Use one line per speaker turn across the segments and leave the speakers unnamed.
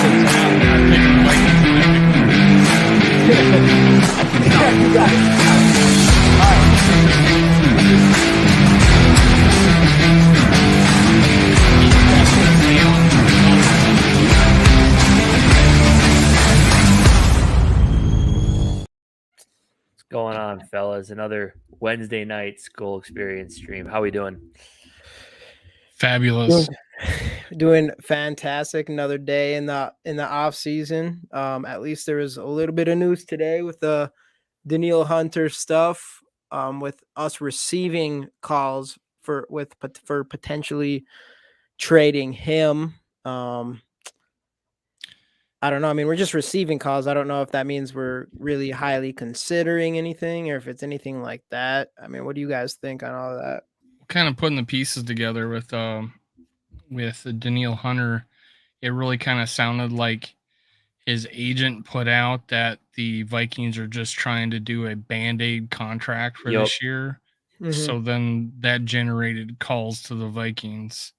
I'm picking the Vikings and I'm picking the
Yeah, you got it.
What's going on, fellas? Another Wednesday night Skol Experience stream. How we doing?
fabulous.
Doing fantastic. Another day in the off season. At least there was a little bit of news today with the Daniil Hunter stuff. With us receiving calls for potentially trading him. I don't know. I mean, we're just receiving calls. I don't know if that means we're really highly considering anything or if it's anything like that. I mean, what do you guys think on all of that?
Kind of putting the pieces together with Daniil Hunter. It really kind of sounded like his agent put out that the Vikings are just trying to do a Band-Aid contract for
Yep.
this year.
Mhm.
So then that generated calls to the Vikings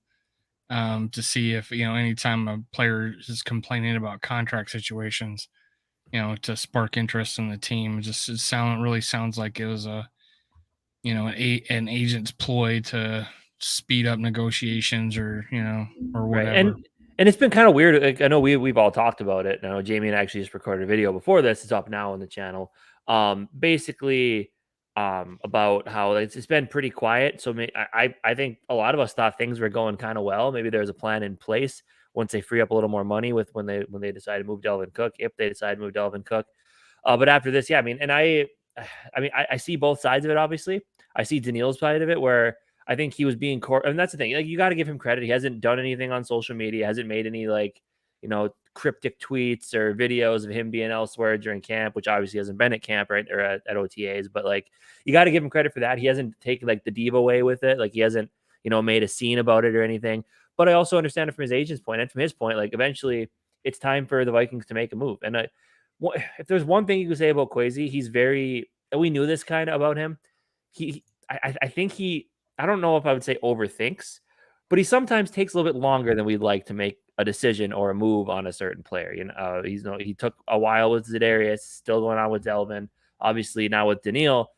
to see if, anytime a player is complaining about contract situations, to spark interest in the team. Really sounds like it was an agent's ploy to speed up negotiations or or
Right.
whatever.
And it's been kind of weird. Like, I know we've all talked about it. I know Jamie and I actually just recorded a video before this. It's up now on the channel. Basically, about how it's been pretty quiet. So I think a lot of us thought things were going kind of well. Maybe there's a plan in place once they free up a little more money with when they decide to move Delvin Cook, if they decide to move Delvin Cook. But after this, yeah, I mean, and I see both sides of it. Obviously, I see Daniil's side of it where I think he was being and that's the thing. Like, you got to give him credit. He hasn't done anything on social media. Hasn't made any cryptic tweets or videos of him being elsewhere during camp, which obviously hasn't been at camp, right, or at OTAs. But like, you got to give him credit for that. He hasn't taken like the diva way with it. Like, he hasn't made a scene about it or anything. But I also understand it from his agent's point and from his point. Like, eventually, it's time for the Vikings to make a move. And if there's one thing you could say about Kwesi, he's very. And we knew this kind of about him. I think he. I don't know if I would say overthinks, but he sometimes takes a little bit longer than we'd like to make a decision or a move on a certain player. He took a while with Za'Darius, still going on with Delvin. Obviously, now with Daniil,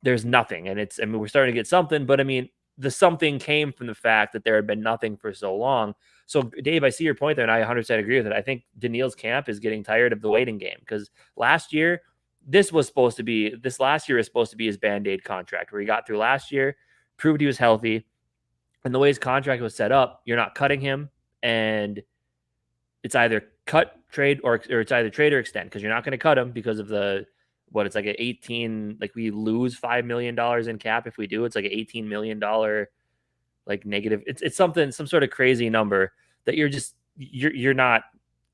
there's nothing, and we're starting to get something. But I mean, the something came from the fact that there had been nothing for so long. So, Dave, I see your point there, and I 100% agree with it. I think Daniil's camp is getting tired of the waiting game because last year, this last year is supposed to be his Band-Aid contract where he got through last year, proved he was healthy. And the way his contract was set up, you're not cutting him, and it's either cut, trade, or it's either trade or extend, because you're not going to cut him because of it's like an 18, like we lose $5 million in cap if we do. It's like an $18 million like negative. It's something, some sort of crazy number that you're not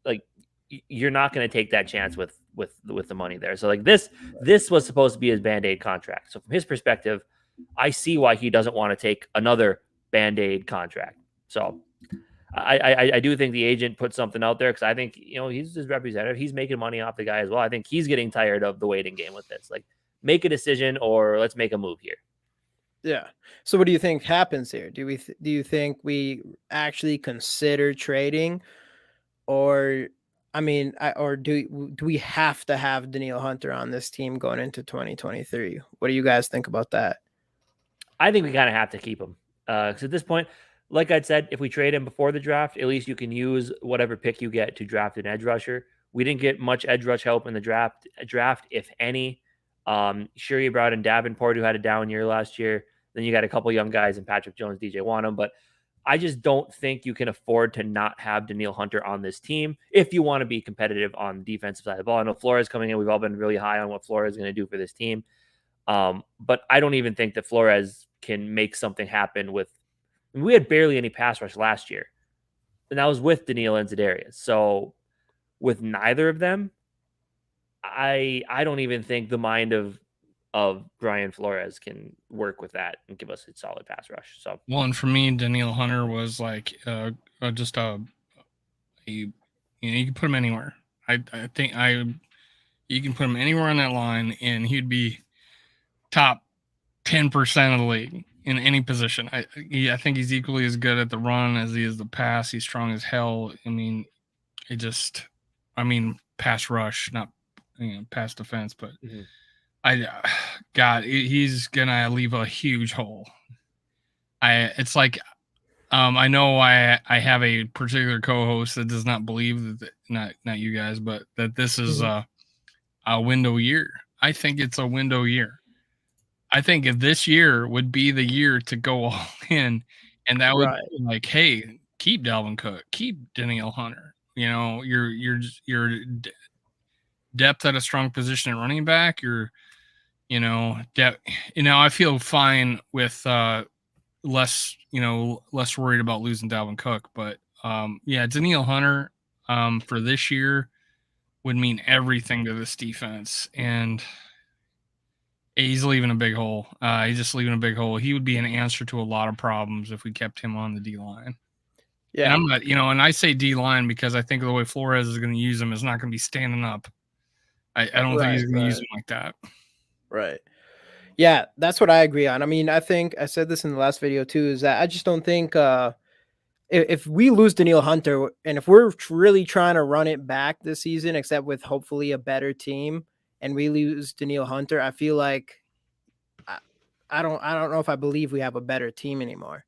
like, you're not going to take that chance with the money there. So like this was supposed to be his Band-Aid contract. So from his perspective, I see why he doesn't want to take another Band-Aid contract. So I do think the agent put something out there because I think, he's his representative. He's making money off the guy as well. I think he's getting tired of the waiting game with this. Like, make a decision or let's make a move here.
Yeah. So what do you think happens here? Do you think we actually consider trading, or or do we have to have Daniil Hunter on this team going into 2023? What do you guys think about that?
I think we kind of have to keep him because at this point, like I said, if we trade him before the draft, at least you can use whatever pick you get to draft an edge rusher. We didn't get much edge rush help in the draft, if any. Sure, you brought in Davenport, who had a down year last year. Then you got a couple young guys in Patrick Jones, DJ Wanham. But I just don't think you can afford to not have Daniil Hunter on this team if you want to be competitive on the defensive side of the ball. I know Flores coming in. We've all been really high on what Flores is going to do for this team. But I don't even think that Flores can make something happen with. We had barely any pass rush last year, and that was with Daniil and Za'Darius. So with neither of them, I don't even think the mind of Brian Flores can work with that and give us a solid pass rush. So,
Well, and for me, Daniil Hunter was like just you can put him anywhere. I think you can put him anywhere on that line, and he'd be top 10% of the league in any position. I think he's equally as good at the run as he is the pass. He's strong as hell. I mean, I mean, pass rush, not pass defense, but
Mhm.
he's gonna leave a huge hole. It's like I know I have a particular co-host that does not believe that not you guys, but that this is a window year. I think it's a window year. I think if this year would be the year to go all in, and that would
Right.
be like, hey, keep Dalvin Cook, keep Danielle Hunter. Your depth at a strong position at running back. Depth. I feel fine with less worried about losing Dalvin Cook, but Danielle Hunter for this year would mean everything to this defense, and he's leaving a big hole. He's just leaving a big hole. He would be an answer to a lot of problems if we kept him on the D line. And
Yeah.
I'm not, and I say D line because I think the way Flores is going to use him is not going to be standing up. I don't think he's going to use him like that.
Right. Yeah, that's what I agree on. I mean, I think I said this in the last video too, is that I just don't think if we lose Danielle Hunter and if we're really trying to run it back this season, except with hopefully a better team, and we lose Danielle Hunter, I feel like I don't know if I believe we have a better team anymore.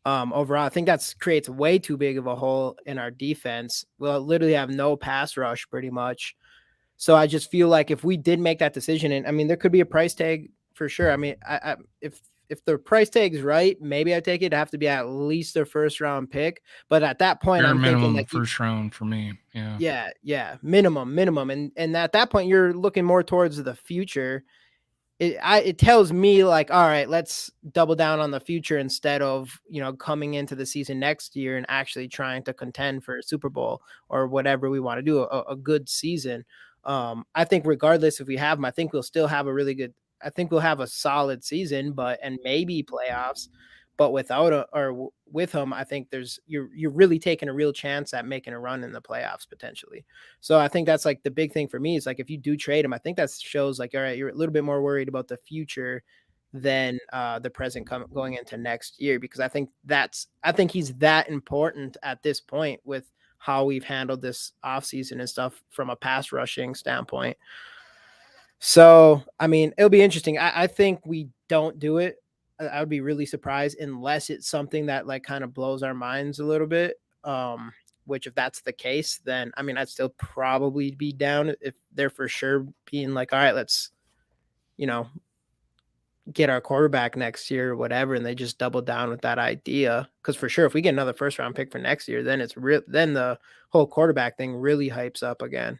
Overall, I think that creates way too big of a hole in our defense. We'll literally have no pass rush pretty much. So I just feel like if we did make that decision, and I mean, there could be a price tag for sure. I mean, if the price tag's right, maybe I take it. It'd have to be at least a first round pick. But at that point,
Bare
I'm thinking
minimum
like,
first round for me.
yeah, minimum, and at that point, you're looking more towards the future. It tells me like, all right, let's double down on the future instead of coming into the season next year and actually trying to contend for a Super Bowl or whatever we want to do, a good season. I think regardless if we have them, I think we'll still have I think we'll have a solid season, and maybe playoffs. But with him, I think you're really taking a real chance at making a run in the playoffs potentially. So I think that's like the big thing for me is like if you do trade him, I think that shows like all right, you're a little bit more worried about the future than the present going into next year, because I think he's that important at this point with how we've handled this offseason and stuff from a pass rushing standpoint. So, I mean, it'll be interesting. I think we don't do it. I would be really surprised unless it's something that like kind of blows our minds a little bit. Which if that's the case, then I mean, I'd still probably be down if they're for sure being like, all right, let's, get our quarterback next year or whatever, and they just double down with that idea. Because for sure, if we get another first round pick for next year, then it's real. Then the whole quarterback thing really hypes up again.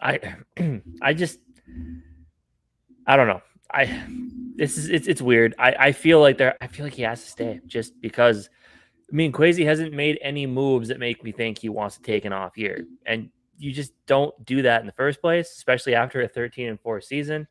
I don't know. It's weird. I feel like he has to stay just because. I mean, Kwesi hasn't made any moves that make me think he wants to take an off year, and you just don't do that in the first place, especially after a 13-4 season.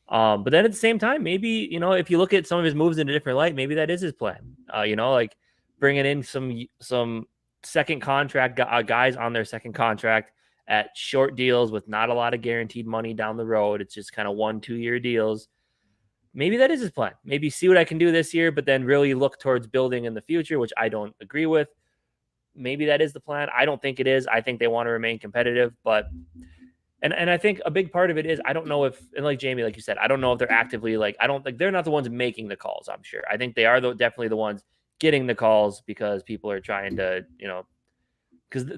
But then at the same time, maybe if you look at some of his moves in a different light, maybe that is his plan. Like bringing in some second contract guys on their second contract at short deals with not a lot of guaranteed money down the road. It's just kind of 1-2 year deals. Maybe that is his plan. Maybe see what I can do this year, but then really look towards building in the future, which I don't agree with. Maybe that is the plan. I don't think it is. I think they want to remain competitive, but and I think a big part of it is I don't know if, and like Jamie, like you said, I don't know if they're actively I don't think they're not the ones making the calls. I'm sure. I think they are definitely the ones getting the calls because people are trying to, because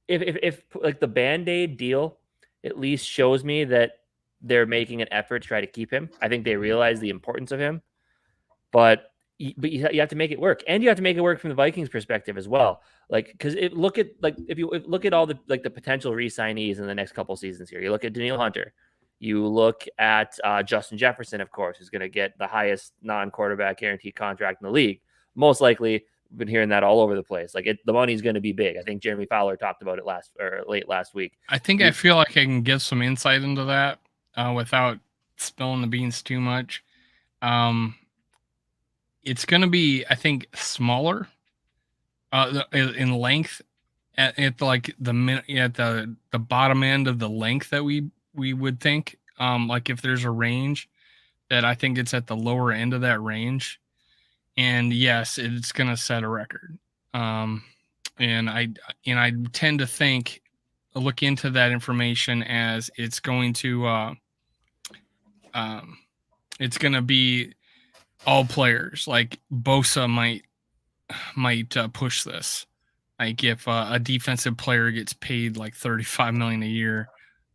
if like the Band-Aid deal at least shows me that they're making an effort to try to keep him. I think they realize the importance of him, but you have to make it work, and you have to make it work from the Vikings perspective as well. Because if you look at all the the potential re-signees in the next couple seasons here, you look at Danielle Hunter, you look at Justin Jefferson, of course, who's going to get the highest non-quarterback guaranteed contract in the league. Most likely, we've been hearing that all over the place. The money's going to be big. I think Jeremy Fowler talked about it late last week.
I feel like I can give some insight into that without spilling the beans too much. It's going to be, I think, smaller in length at the bottom end of the length that we would think. If there's a range, that I think it's at the lower end of that range. And yes, it's going to set a record. and I tend to look into that information as it's going to be all players. Like Bosa might push this. Like if a defensive player gets paid like $35 million a year,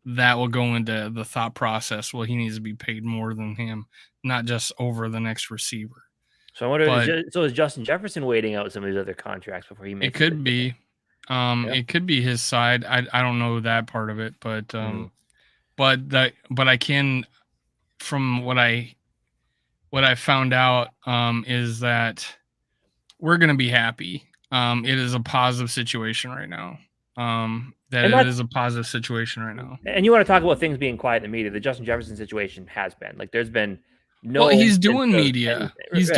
that will go into the thought process. Well, he needs to be paid more than him, not just over the next receiver.
So I wonder, is Justin Jefferson waiting out some of these other contracts before he makes
it? Could be. It could be his side. I don't know that part of it, but but I can, from what I found out, is that we're gonna be happy. It is a positive situation right now. It is a positive situation right now.
And you want to talk about things being quiet in the media? The Justin Jefferson situation has been like there's been no.
Well, he's doing media. He's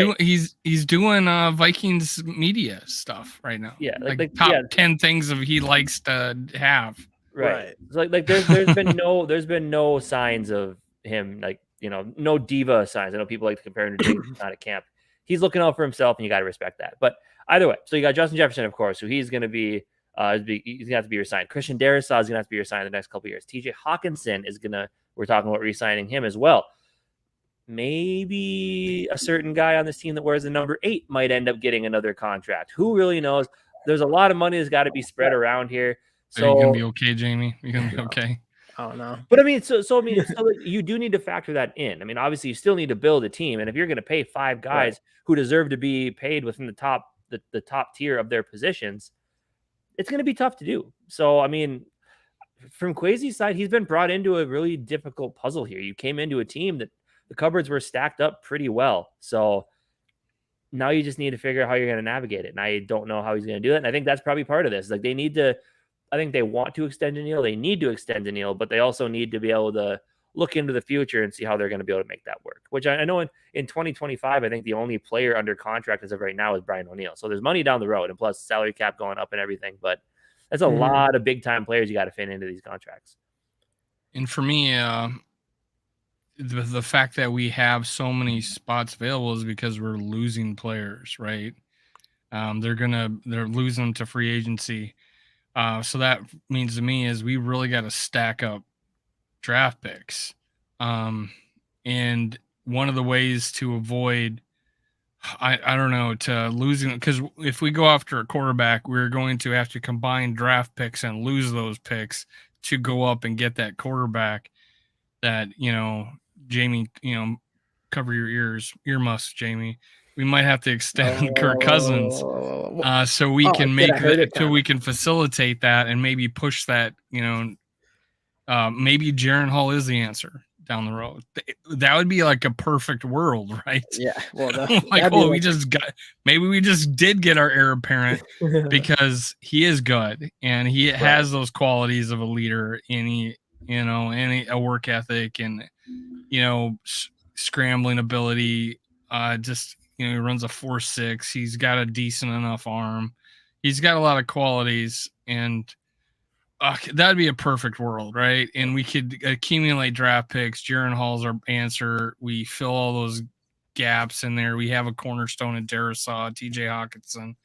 doing Vikings media stuff right now.
Yeah,
like top 10 things that he likes to have.
Right. So like there's been no signs of him, like, you know, no diva signs. I know people like to compare him to James out at camp. He's looking out for himself, and you got to respect that. But either way, so you got Justin Jefferson, of course, who he's going to be. He's gonna have to be resigned. Christian Darrisaw is gonna have to be resigned the next couple of years. TJ Hawkinson is gonna. We're talking about resigning him as well. Maybe a certain guy on this team that wears the number 8 might end up getting another contract. Who really knows? There's a lot of money that's got to be spread around here. So
you're gonna be okay, Jamie. You're gonna be okay.
I don't know.
But I mean, so you do need to factor that in. I mean, obviously, you still need to build a team, and if you're going to pay 5 guys who deserve to be paid within the top tier of their positions, it's going to be tough to do. So, I mean, from Kwesi's side, he's been brought into a really difficult puzzle here. You came into a team that the cupboards were stacked up pretty well. So now you just need to figure out how you're going to navigate it. And I don't know how he's going to do it. And I think that's probably part of this. Like I think they want to extend Daniil. They need to extend Daniil, but they also need to be able to look into the future and see how they're going to be able to make that work. Which I know in 2025, I think the only player under contract as of right now is Brian O'Neill. So there's money down the road, and plus salary cap going up and everything. But that's a lot of big time players you got to fit into these contracts.
And for me, the fact that we have so many spots available is because we're losing players, right? They're losing them to free agency. So that means to me is we really got to stack up draft picks. And one of the ways to avoid, I don't know, to losing, because if we go after a quarterback, we're going to have to combine draft picks and lose those picks to go up and get that quarterback that, you know, Jamie, you know, cover your earmuffs, Jamie. We might have to extend Kirk Cousins so we can we can facilitate that and maybe push that, you know, maybe Jaren Hall is the answer down the road. That would be like a perfect world, right?
Yeah. Well,
like, oh, we just did get our heir apparent because he is good and he has those qualities of a leader, and he, you know, and a work ethic and, you know, scrambling ability. Just, you know, he runs a 4.6. He's got a decent enough arm. He's got a lot of qualities, and that'd be a perfect world, right? And we could accumulate draft picks. Jaren Hall's our answer. We fill all those gaps in there. We have a cornerstone in Darrisaw, TJ Hawkinson,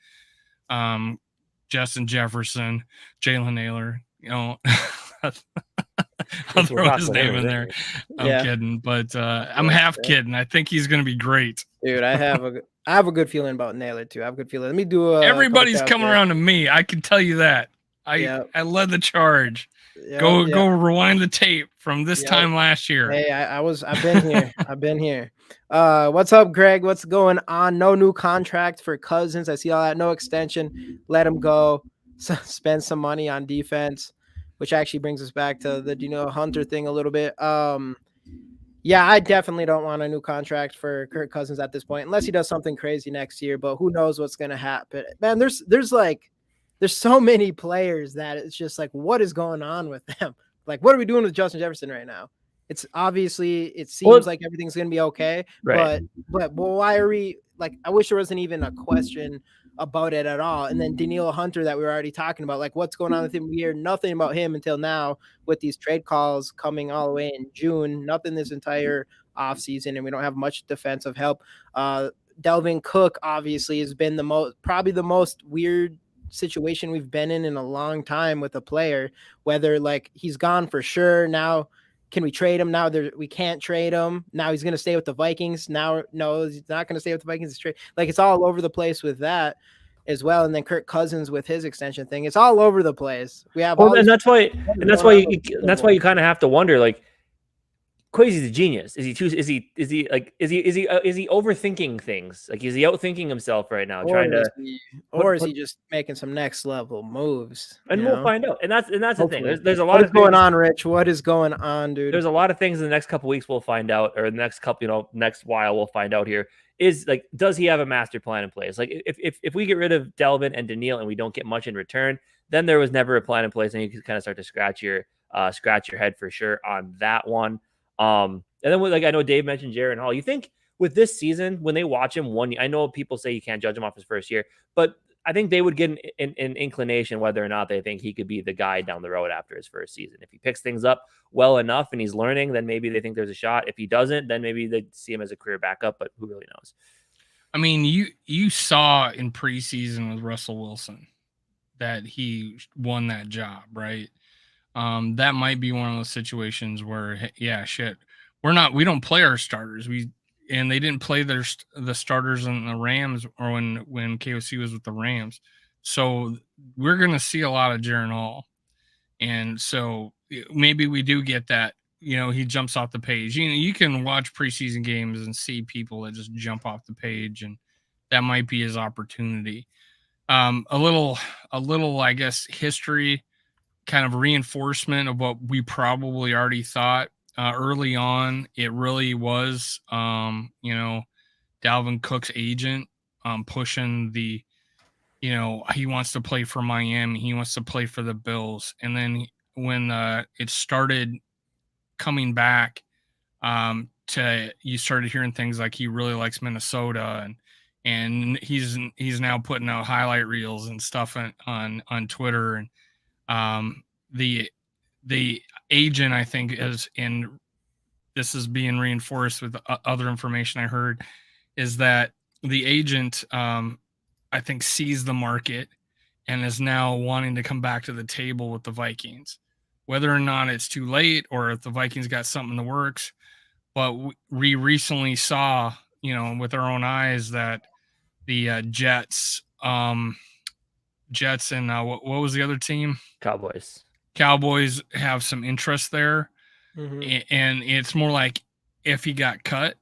Justin Jefferson, Jalen Naylor. You know, I'll throw his name in there. I'm kidding, but I'm half kidding. I think he's going to be great.
Dude, I have a good feeling about Naylor too. I have a good feeling. Let me do
everybody's coming around to me. I can tell you that. I led the charge. Go rewind the tape from this time last year.
Hey, I've been here. I've been here. What's up, Greg? What's going on? No new contract for Cousins. I see all that. No extension. Let him go. Spend some money on defense, which actually brings us back to the Daniil Hunter thing a little bit. Yeah, I definitely don't want a new contract for Kirk Cousins at this point, unless he does something crazy next year. But who knows what's going to happen? Man, there's so many players that it's just like, what is going on with them? Like, what are we doing with Justin Jefferson right now? It's obviously, it seems like everything's going to be okay, but why are we like, I wish there wasn't even a question about it at all. And then Daniil Hunter that we were already talking about, like what's going on with him? We hear nothing about him until now with these trade calls coming all the way in June, nothing this entire offseason, and we don't have much defensive help. Delvin Cook obviously has been probably the most weird situation we've been in a long time with a player, whether like he's gone for sure. Now, can we trade him? Now we can't trade him. Now he's going to stay with the Vikings. Now, no, he's not going to stay with the Vikings. Like it's all over the place with that as well. And then Kirk Cousins with his extension thing. It's all over the place. We have all
and that's why you kind of have to wonder, like, Quasi's a genius. Is he overthinking things? Like, is he outthinking himself right now,
or is he just making some next level moves?
And we'll find out. And that's the thing. There's a lot
what is going on, Rich. What is going on, dude?
There's a lot of things in the next couple weeks we'll find out, or the next couple, next while we'll find out here. Is like, does he have a master plan in place? Like, if we get rid of Delvin and Daniil and we don't get much in return, then there was never a plan in place, and you can kind of start to scratch your head for sure on that one. And then like, I know Dave mentioned Jaron Hall. You think with this season, when they watch him I know people say you can't judge him off his first year, but I think they would get an inclination whether or not they think he could be the guy down the road after his first season. If he picks things up well enough and he's learning, then maybe they think there's a shot. If he doesn't, then maybe they see him as a career backup, but who really knows?
I mean, you saw in preseason with Russell Wilson that he won that job, right? That might be one of those situations where, yeah, shit, we don't play our starters. And they didn't play the starters in the Rams or when KOC was with the Rams. So we're going to see a lot of Jaron Hall. And so maybe we do get that, he jumps off the page. You can watch preseason games and see people that just jump off the page, and that might be his opportunity. A little, I guess, history kind of reinforcement of what we probably already thought. Early on, it really was, Dalvin Cook's agent pushing the, he wants to play for Miami. He wants to play for the Bills. And then when it started coming back, you started hearing things like he really likes Minnesota, and he's now putting out highlight reels and stuff on Twitter. And the agent, I think, and this is being reinforced with other information I heard, is that the agent, I think, sees the market and is now wanting to come back to the table with the Vikings, whether or not it's too late or if the Vikings got something in the works. But we recently saw, with our own eyes, that the Jets and what was the other team? Cowboys have some interest there. Mm-hmm. And it's more like if he got cut.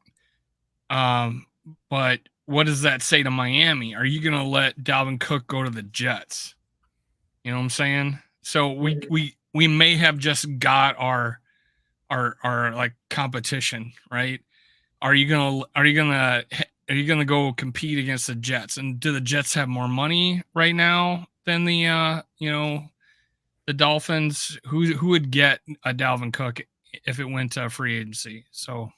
But what does that say to Miami? Are you going to let Dalvin Cook go to the Jets? You know what I'm saying? So we may have just got our like competition, right? Are you gonna go compete against the Jets? And do the Jets have more money right now than the the Dolphins? Who would get a Dalvin Cook if it went to free agency? So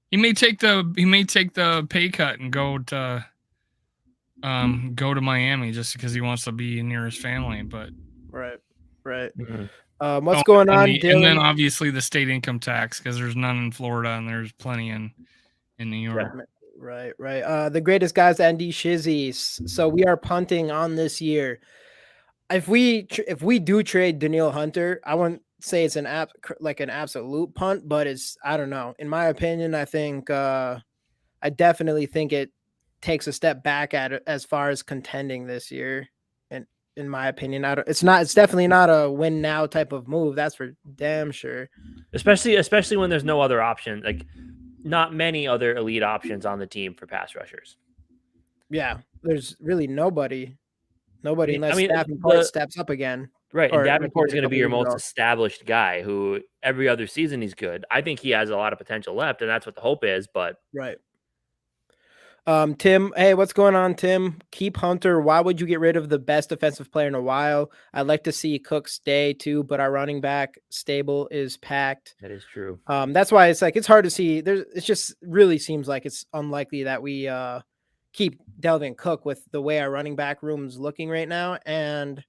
he may take the pay cut and go to Miami just because he wants to be near his family. But
right. Mm-hmm. What's going on, Dylan?
And then obviously the state income tax, because there's none in Florida and there's plenty in New York.
Right. The greatest guys, Andy Shizzy. So we are punting on this year. If we do trade Daniil Hunter, I wouldn't say it's an absolute punt, but it's, I don't know. In my opinion, I think I definitely think it takes a step back at it as far as contending this year. And in my opinion, it's definitely not a win now type of move. That's for damn sure.
Especially when there's no other option, like not many other elite options on the team for pass rushers.
Yeah, there's really nobody unless Davenport steps up again.
Right, and Davenport's going to be your most established guy who every other season he's good. I think he has a lot of potential left, and that's what the hope is, but...
Right. Tim, hey, what's going on, Tim? Keep Hunter. Why would you get rid of the best defensive player in a while? I'd like to see Cook stay, too, but our running back stable is packed.
That is true.
That's why it's hard to see. It just really seems like it's unlikely that we keep Dalvin Cook with the way our running back room is looking right now, and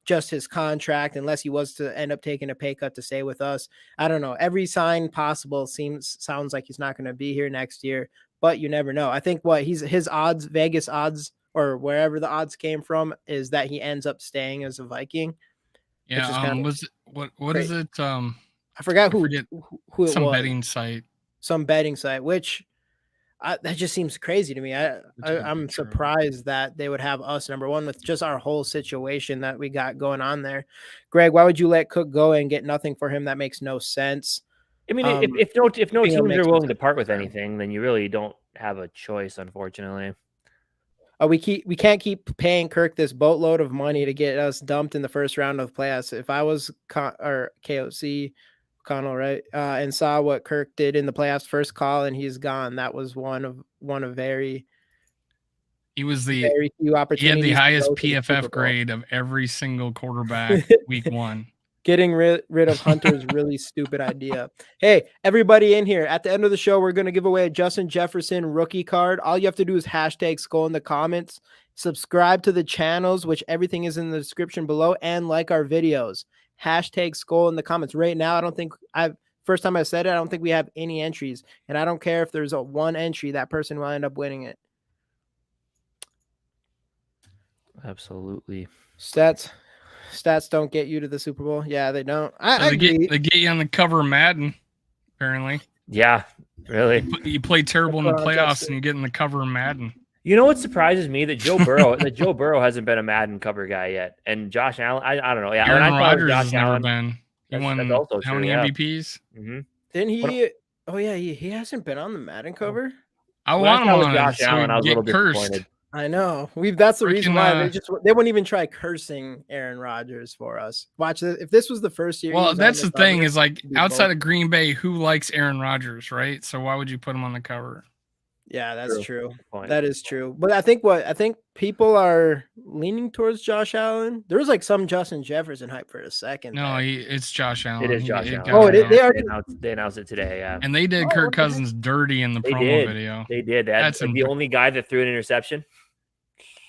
just his contract, unless he was to end up taking a pay cut to stay with us. I don't know. Every sign possible sounds like he's not going to be here next year, but you never know. I think his odds, Vegas odds or wherever the odds came from, is that he ends up staying as a Viking.
Yeah.
Is kind of
Was it, what is it?
I forgot
I forget
who it
some
was.
betting site.
Some betting site, which that just seems crazy to me. I'm surprised that they would have us number one with just our whole situation that we got going on there. Greg, why would you let Cook go and get nothing for him? That makes no sense.
I mean, if no
Bingham
teams
makes
are
no
willing to
sense
part with
for him.
anything, then you really don't have a choice, unfortunately.
We can't keep paying Kirk this boatload of money to get us dumped in the first round of playoffs. If I was KOC Connell, right, and saw what Kirk did in the playoffs first call and he's gone, that was one of very
He was
very few
he had
opportunities.
the
to
highest
go to the Super
PFF
Bowl.
grade of every single quarterback week 1.
Getting rid of Hunter is really stupid idea. Hey, everybody in here, at the end of the show, we're going to give away a Justin Jefferson rookie card. All you have to do is hashtag Skol in the comments, subscribe to the channels, which everything is in the description below, and like our videos. Hashtag Skol in the comments. Right now, first time I said it, I don't think we have any entries, and I don't care if there's a one entry, that person will end up winning it.
Absolutely.
Stats don't get you to the Super Bowl. Yeah, they don't. I agree.
They get you on the cover of Madden, apparently.
Yeah, really.
You play terrible in the playoffs and you get in the cover of Madden.
You know what surprises me? That Joe Burrow hasn't been a Madden cover guy yet, and Josh Allen. I don't know. Yeah,
Aaron Rodgers has never been. He won
also
how
true,
many
yeah.
MVPs?
Mm-hmm.
Didn't he? Oh yeah, he hasn't been on the Madden cover.
I want him on
Josh
it so
Allen. I was a little
cursed.
disappointed.
I know. That's the reason why
Freaking,
they wouldn't even try cursing Aaron Rodgers for us. Watch this. If this was the first year.
Well, that's the thing
cover,
is like outside of Green Bay, who likes Aaron Rodgers, right? So why would you put him on the cover?
Yeah, that's true. That is true. But I think people are leaning towards Josh Allen. There was like some Justin Jefferson hype for a second.
No, it's Josh Allen.
It is Josh Allen.
Oh,
they announced it today. Yeah,
and they did Kirk Cousins dirty in the promo video.
They did. That's like the only guy that threw an interception,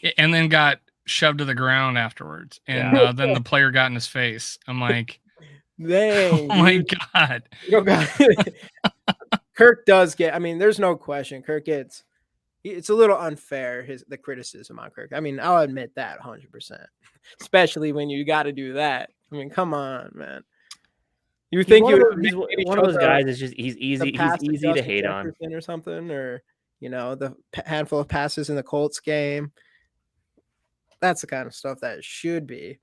Oh,
and then got shoved to the ground afterwards. And then the player got in his face. I'm like,
dang,
oh my god.
Kirk does get. I mean, there's no question. Kirk gets. It's a little unfair the criticism on Kirk. I mean, I'll admit that 100%, especially when you got to do that. I mean, come on, man. You think
he's one of those guys? Is just he's easy. He's easy to hate on,
or something, or the handful of passes in the Colts game. That's the kind of stuff that it should be.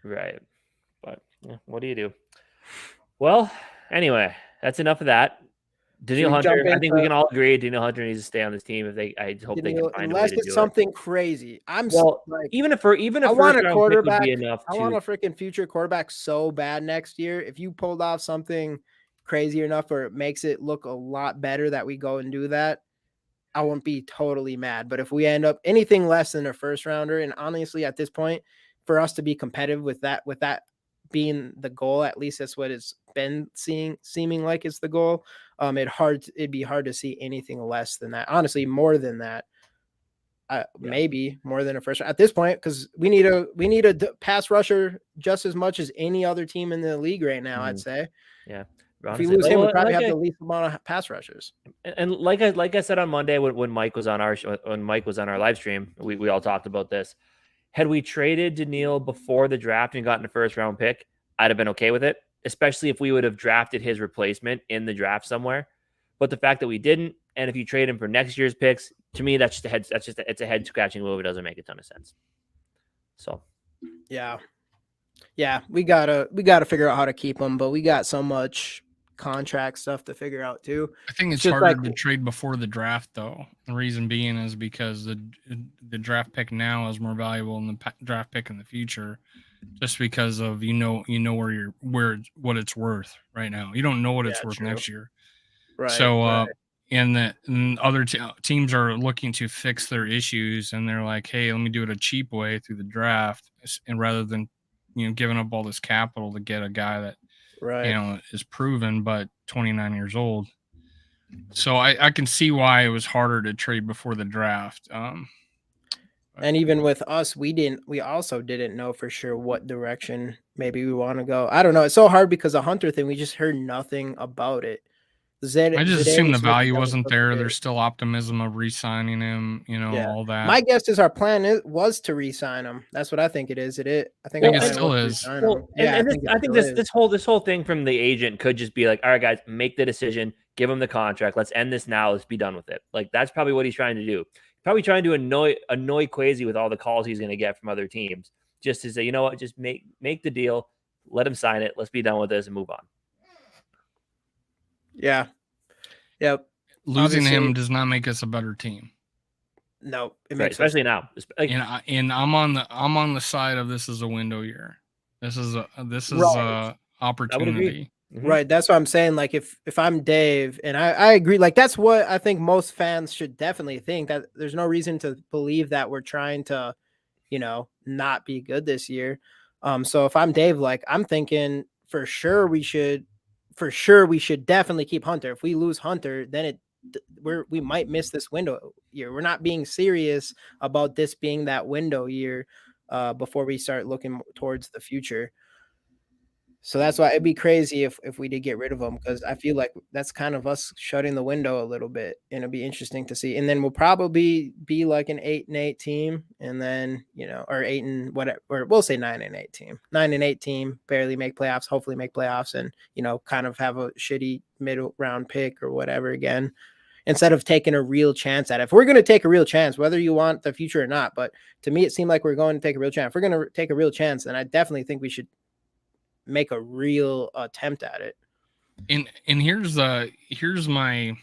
Right. But what do you do? Well, anyway, that's enough of that. Daniil Hunter, I think we can all agree Daniil Hunter needs to stay on this team. I hope they can find a way to do it.
Unless it's something crazy.
Even if I
want a quarterback,
would be enough
I want a freaking future quarterback so bad next year. If you pulled off something crazy enough or it makes it look a lot better that we go and do that, I won't be totally mad. But if we end up anything less than a first rounder, and honestly, at this point, for us to be competitive with that being the goal, at least that's what it's been seeming like it's the goal. It'd be hard to see anything less than that. Honestly, more than that. Maybe more than a first at this point, because we need a pass rusher just as much as any other team in the league right now. I'd say.
Yeah.
If we lose him, we probably have the least amount of pass rushers.
And like I said on Monday when Mike was on our live stream, we all talked about this. Had we traded Daniil before the draft and gotten a first round pick, I'd have been okay with it, especially if we would have drafted his replacement in the draft somewhere. But the fact that we didn't, and if you trade him for next year's picks, to me, it's a head scratching move. It doesn't make a ton of sense. So,
yeah, we gotta figure out how to keep him, but we got so much contract stuff to figure out too.
I think it's harder to trade before the draft, though. The reason being is because the draft pick now is more valuable than the draft pick in the future, just because of what it's worth right now. You don't know what it's worth next year,
right?
So, and other teams are looking to fix their issues, and they're like, "Hey, let me do it a cheap way through the draft," and rather than giving up all this capital to get a guy that is proven but 29 years old. So I can see why it was harder to trade before the draft.
And even with us, we also didn't know for sure what direction maybe we want to go. I don't know. It's so hard because the Hunter thing, we just heard nothing about it.
I just assumed the
Zedarius
value
Smith
wasn't
was
there.
great.
There's still optimism of re-signing him,
Yeah.
all that.
My guess is our plan was to re-sign him. That's what I think it is. I think
Well,
our
it
plan
still
was to
is.
re-sign
Well,
him. Yeah,
and
I think
this whole thing from the agent could just be like, all right, guys, make the decision, give him the contract, let's end this now, let's be done with it. Like that's probably what he's trying to do. Probably trying to annoy Kwesi with all the calls he's going to get from other teams, just to say, you know what, just make the deal, let him sign it, let's be done with this and move on.
Yeah. Yep.
Losing him does not make us a better team.
No, it
Right,
makes
especially now. Like,
and I'm on the side of this is a window year. This is a
Right.
opportunity.
Right. That's what I'm saying. Like if I'm Dave, and I agree, like that's what I think most fans should definitely think, that there's no reason to believe that we're trying to, not be good this year. So if I'm Dave, like I'm thinking for sure we should definitely keep Hunter. If we lose Hunter, then we might miss this window year. We're not being serious about this being that window year before we start looking towards the future. So that's why it'd be crazy if we did get rid of him, because I feel like that's kind of us shutting the window a little bit, and it'll be interesting to see. And then we'll probably be like an 8-8 team, and then or 8 and whatever, or we'll say 9-8 team, 9-8 team, barely make playoffs, hopefully make playoffs, and kind of have a shitty middle round pick or whatever again, instead of taking a real chance at it. If we're going to take a real chance, whether you want the future or not, but to me it seemed like we're going to take a real chance. If we're going to take a real chance, then I definitely think we should make a real attempt at it.
And here's my,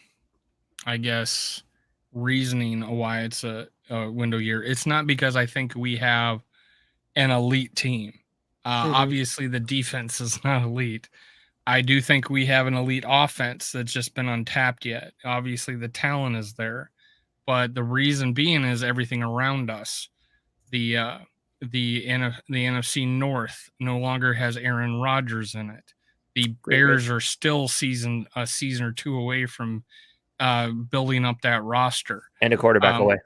I guess, reasoning why it's a window year. It's not because I think we have an elite team. Obviously the defense is not elite. I do think we have an elite offense that's just been untapped yet. Obviously the talent is there, but the reason being is everything around us. The NFC North no longer has Aaron Rodgers in it. The Bears are still a season or two away from building up that roster
and a quarterback away.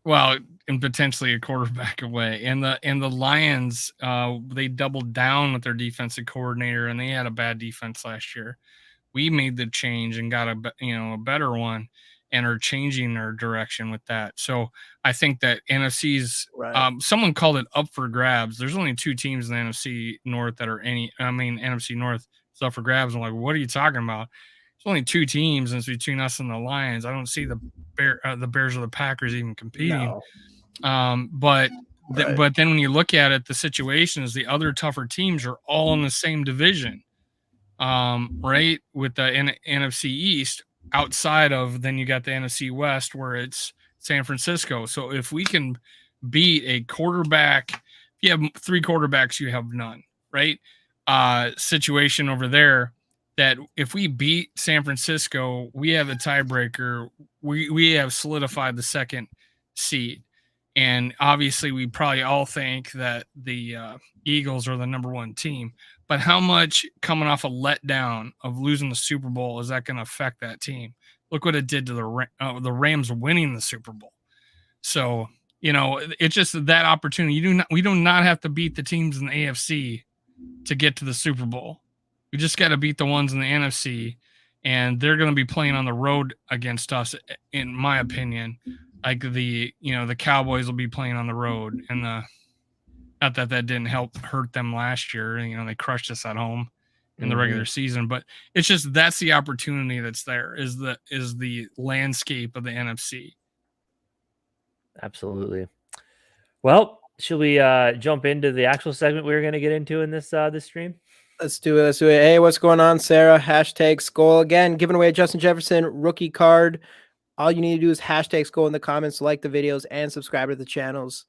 Well, and potentially a quarterback away. And the Lions, they doubled down with their defensive coordinator, and they had a bad defense last year. We made the change and got a better one, and are changing their direction with that. So I think that NFC's someone called it up for grabs. There's only two teams in the NFC North that are NFC North is up for grabs. I'm like, what are you talking about? There's only two teams, and it's between us and the Lions. I don't see the Bears or the Packers even competing.
No.
But then when you look at it, the situation is the other tougher teams are all in the same division. Right, with the NFC East. Outside of, then you got the NFC West where it's San Francisco. So if we can beat a quarterback, if you have three quarterbacks, you have none, right? Situation over there, that if we beat San Francisco, we have a tiebreaker. We have solidified the second seed. And obviously we probably all think that the Eagles are the number one team. But how much, coming off a letdown of losing the Super Bowl, is that going to affect that team? Look what it did to the Rams winning the Super Bowl. So, it's just that opportunity. We do not have to beat the teams in the AFC to get to the Super Bowl. We just got to beat the ones in the NFC, and they're going to be playing on the road against us, in my opinion. Like the Cowboys will be playing on the road, and not that didn't hurt them last year. They crushed us at home in the regular season, but it's just, that's the opportunity that's there, is the landscape of the NFC.
Absolutely. Well, should we jump into the actual segment we were going to get into in this stream?
Let's do it. Hey, what's going on, Sarah? Hashtag Skol again, giving away a Justin Jefferson rookie card. All you need to do is hashtag Skol in the comments, like the videos, and subscribe to the channels.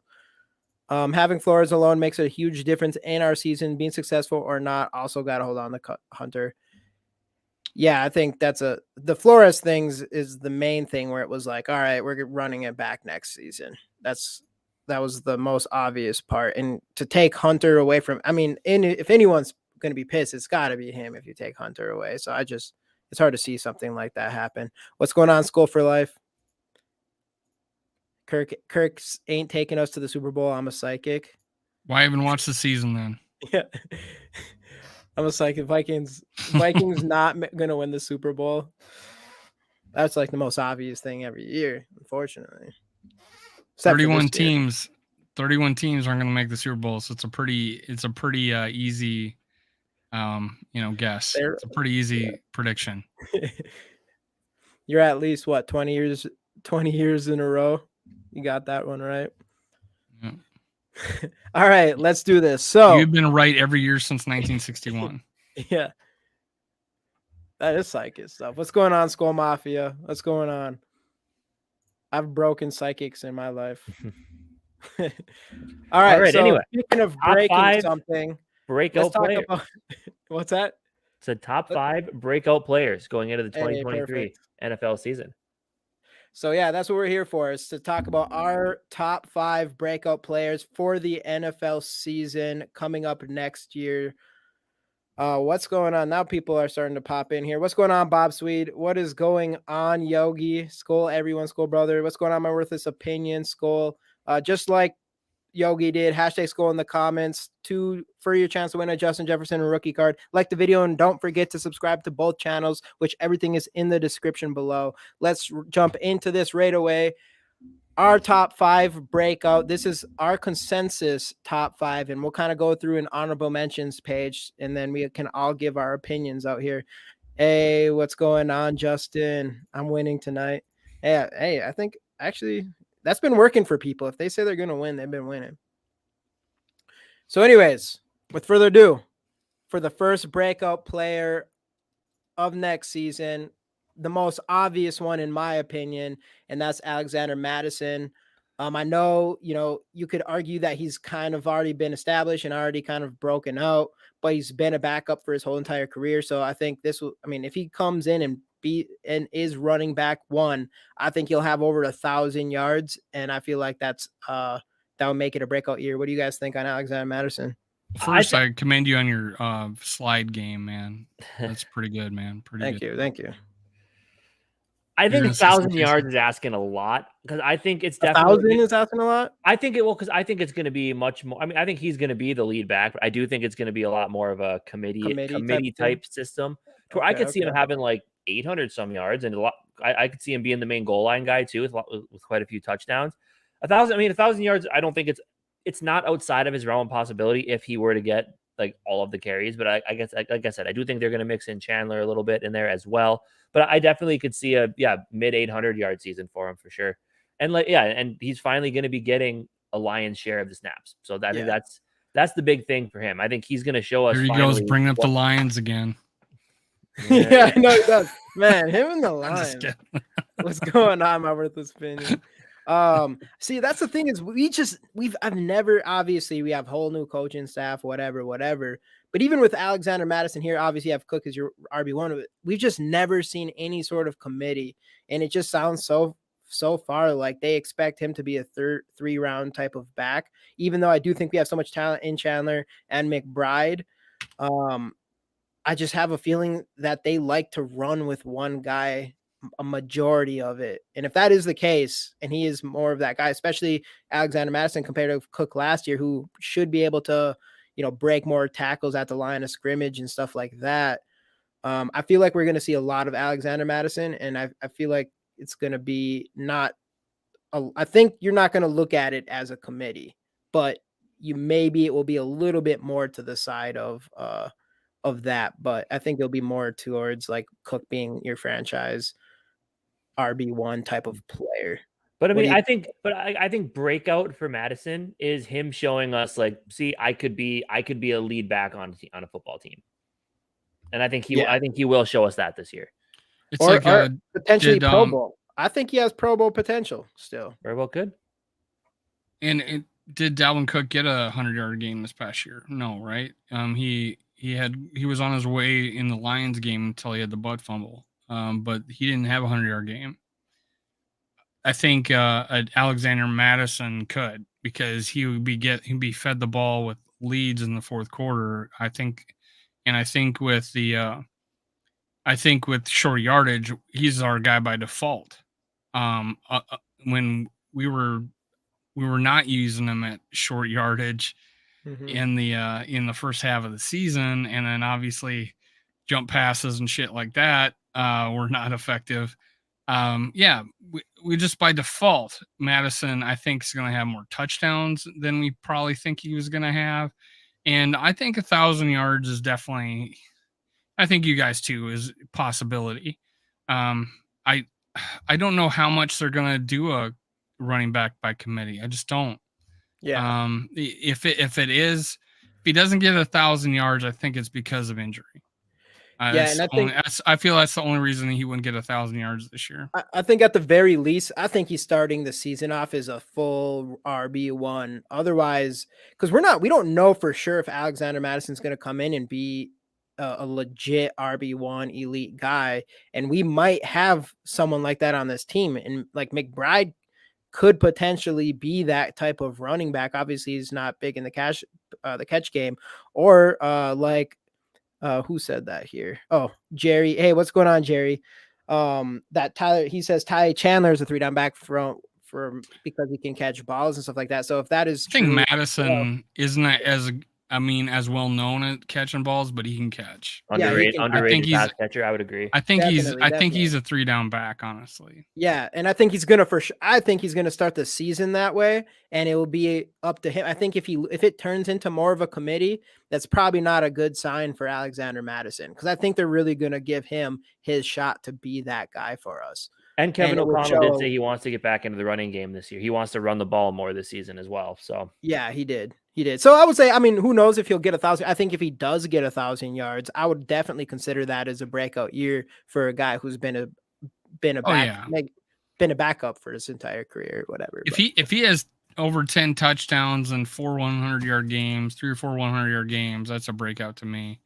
Having Flores alone makes a huge difference in our season. Being successful or not, also got to hold on to Hunter. Yeah, I think the Flores things is the main thing, where it was like, all right, we're running it back next season. That was the most obvious part. And to take Hunter away from, if anyone's going to be pissed, it's got to be him if you take Hunter away. So it's hard to see something like that happen. What's going on, Skol for Life? Kirk ain't taking us to the Super Bowl. I'm a psychic.
Why even watch the season then?
Yeah. I'm just like, Vikings not going to win the Super Bowl. That's like the most obvious thing every year, unfortunately. Except for
31
this year.
teams. 31 teams aren't going to make the Super Bowl, so it's a pretty easy guess. It's a pretty easy prediction.
You're at least what, 20 years in a row. You got that one right.
Yeah.
All right, let's do this. So
you've been right every year since 1961.
Yeah. That is psychic stuff. What's going on, Skol Mafia? What's going on? I've broken psychics in my life. All right. So
anyway,
speaking of breaking something,
breakout players.
About what's that?
It's a top 5 breakout players going into the 2023 NFL season.
So yeah, that's what we're here for, is to talk about our top 5 breakout players for the NFL season coming up next year. What's going on now? People are starting to pop in here. What's going on, Bob Swede? What is going on, Yogi? Skol, everyone, Skol brother. What's going on, my worthless opinion, Skol? Just like Yogi did, hashtag Skol in the comments for your chance to win a Justin Jefferson rookie card. Like the video and don't forget to subscribe to both channels, which everything is in the description below. Let's jump into this right away. Our top 5 breakout. This is our consensus top 5, and we'll kind of go through an honorable mentions page, and then we can all give our opinions out here. Hey, what's going on, Justin? I'm winning tonight. Hey, I think actually that's been working for people. If they say they're going to win, they've been winning. So anyways, with further ado, for the first breakout player of next season, the most obvious one in my opinion, and that's Alexander Mattison. I know, you could argue that he's kind of already been established and already kind of broken out, but he's been a backup for his whole entire career. So I think if he comes in and is running back 1, I think he'll have over 1,000 yards. And I feel like that would make it a breakout year. What do you guys think on Alexander Mattison?
First, I commend you on your slide game, man. That's pretty good, man.
Thank you.
I think 1,000 yards is asking a lot, because I think it's definitely
1,000 is asking a lot.
I think it will, because I think it's going to be much more. I mean, I think he's going to be the lead back, but I do think it's going to be a lot more of a committee type system, to where I could see him having like 800 some yards, and I could see him being the main goal line guy too, with quite a few touchdowns. 1,000 yards. I don't think it's not outside of his realm of possibility if he were to get like all of the carries, but I guess, like I said, I do think they're going to mix in Chandler a little bit in there as well. But I definitely could see a mid 800 yard season for him for sure. And and he's finally going to be getting a lion's share of the snaps. So I think that's the big thing for him. I think he's going to show us.
Here he goes, bringing up the Lions again.
Yeah, I know he does. Man, him and the Lions. What's going on, my worthless opinion? See, that's the thing, is I've never, obviously we have whole new coaching staff, whatever. But even with Alexander Mattison here, obviously you have Cook as your RB1. We've just never seen any sort of committee. And it just sounds so far like they expect him to be a 3-round type of back, even though I do think we have so much talent in Chandler and McBride. I just have a feeling that they like to run with one guy a majority of it. And if that is the case, and he is more of that guy, especially Alexander Mattison compared to Cook last year, who should be able to, break more tackles at the line of scrimmage and stuff like that. I feel like we're going to see a lot of Alexander Mattison, and I feel like it's going to be I think you're not going to look at it as a committee, but it will be a little bit more to the side of that. But I think it'll be more towards like Cook being your franchise RB1 type of player.
But I mean, I think breakout for Madison is him showing us like, see, I could be a lead back on a football team, and I think he will show us that this year.
It's or
potentially Pro Bowl. I think he has Pro Bowl potential still.
Very well, could.
And did Dalvin Cook get a 100-yard game this past year? No, right? He was on his way in the Lions game until he had the butt fumble. But he didn't have a 100-yard game. I think Alexander Mattison could, because he'd be fed the ball with leads in the fourth quarter. I think with with short yardage, he's our guy by default. When we were not using him at short yardage, in the first half of the season, and then obviously jump passes and shit like that were not effective. Yeah, we just by default, Madison, I think, is going to have more touchdowns than we probably think he was going to have. And I think 1,000 yards is definitely, I think you guys too, is a possibility. Um, I, I don't know how much they're going to do a running back by committee. I just don't.
Yeah.
If he doesn't get 1,000 yards, I think it's because of injury.
Yeah, and
I feel that's the only reason he wouldn't get 1,000 yards this year.
I think at the very least, I think he's starting the season off as a full RB1. Otherwise, because we don't know for sure if Alexander Madison's going to come in and be a legit RB1 elite guy, and we might have someone like that on this team, and like McBride could potentially be that type of running back. Obviously, he's not big in the catch game, or who said that here? Oh, Jerry. Hey, what's going on, Jerry? That Tyler, he says Ty Chandler is a 3-down back for because he can catch balls and stuff like that. So if that is
I think
true,
Madison isn't as well known at catching balls, but he can catch.
Underrated pass catcher, I would agree.
I think he's a 3-down back, honestly.
Yeah, and I think he's gonna start the season that way, and it will be up to him. I think if it turns into more of a committee, that's probably not a good sign for Alexander Madison, because I think they're really gonna give him his shot to be that guy for us.
And Kevin O'Connell did say he wants to get back into the running game this year. He wants to run the ball more this season as well. So
yeah, he did. So I would say, I mean, who knows if he'll get 1,000? I think if he does get 1,000 yards, I would definitely consider that as a breakout year for a guy who's been a backup for his entire career, or whatever.
If he has over 10 touchdowns and 4 100-yard games, 3 or 4 100-yard games, that's a breakout to me.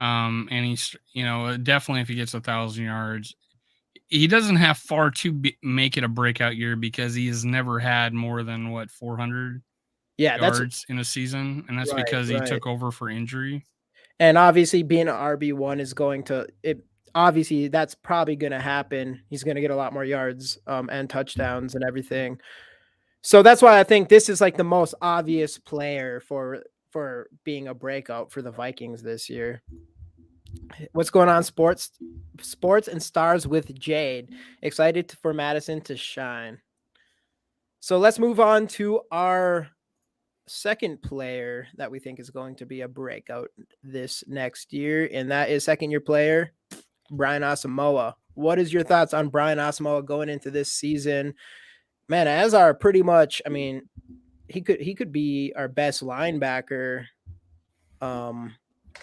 And he's, definitely if he gets 1,000 yards, he doesn't have far to make it a breakout year because he has never had more than 400 yards in a season, and that's because he took over for injury.
And obviously, being an RB1 is going to obviously that's probably going to happen. He's going to get a lot more yards and touchdowns and everything. So that's why I think this is like the most obvious player for being a breakout for the Vikings this year. What's going on, sports and stars with Jade? Excited for Madison to shine. So let's move on to our second player that we think is going to be a breakout this next year, and that is second-year player Brian Asamoah. What is your thoughts on Brian Asamoah going into this season? Man, as our pretty much, I mean, he could be our best linebacker.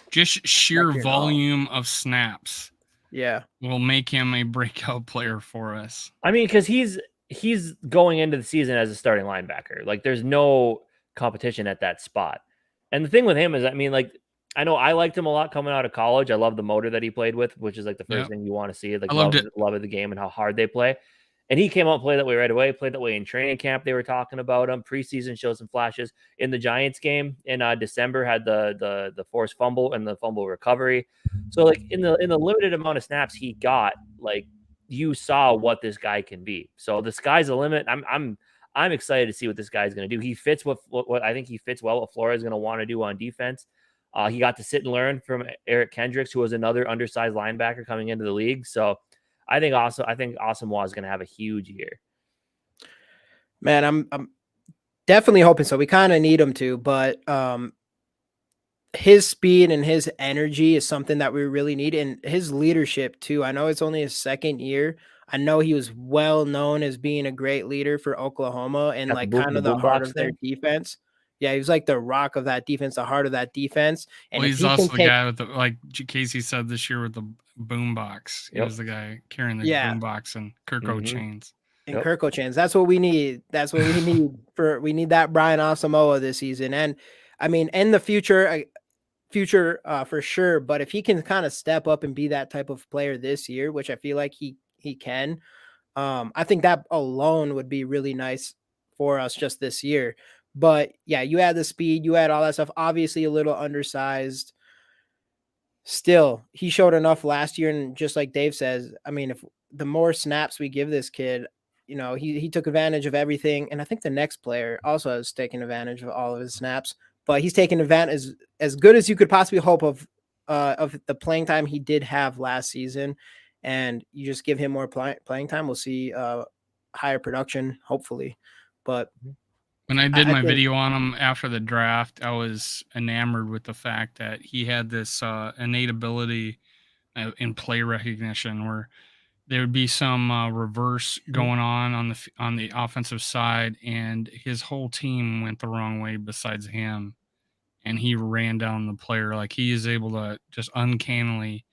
Just sheer volume of snaps, will make him a breakout player for us.
I mean, because he's going into the season as a starting linebacker. Like, there's no competition at that spot. And the thing with him is, I mean, like, I know I liked him a lot coming out of college. I love the motor that he played with, which is like the first thing you want to see. Like, I loved it. Love of the game and how hard they play. And he came out and played that way right away. Played that way in training camp. They were talking about him. Preseason showed some flashes in the Giants game in December. Had the forced fumble and the fumble recovery. So like in the limited amount of snaps he got, like you saw what this guy can be. So the sky's the limit. I'm excited to see what this guy's going to do. He fits what I think he fits well what Flores is going to want to do on defense. He got to sit and learn from Eric Kendricks, who was another undersized linebacker coming into the league. So I think Asamoah is going to have a huge year.
Man, I'm definitely hoping so. We kind of need him to, but his speed and his energy is something that we really need, and his leadership too. I know it's only his second year. I know he was well known as being a great leader for Oklahoma and like kind of the heart of their defense. Yeah, he was like the rock of that defense, the heart of that defense. And
well, he's also the guy with the, like Casey said this year, with the boom box. He was the guy carrying the boom box and Kirko chains.
And Kirko chains. That's what we need. That's what we need we need that Brian Asamoah this season. And I mean, in the future for sure. But if he can kind of step up and be that type of player this year, which I feel like he can, I think that alone would be really nice for us just this year. But yeah, you had the speed, you had all that stuff. Obviously, a little undersized. Still, he showed enough last year, and just like Dave says, I mean, if the more snaps we give this kid, you know, he took advantage of everything. And I think the next player also has taken advantage of all of his snaps. but he's taken advantage as good as you could possibly hope of the playing time he did have last season. And you just give him more playing time, we'll see higher production, hopefully. But
when I did
I
my
think
video on him after the draft, I was enamored with the fact that he had this innate ability in play recognition, where there would be some reverse going on the offensive side, and his whole team went the wrong way besides him, and he ran down the player. Like, he is able to just uncannily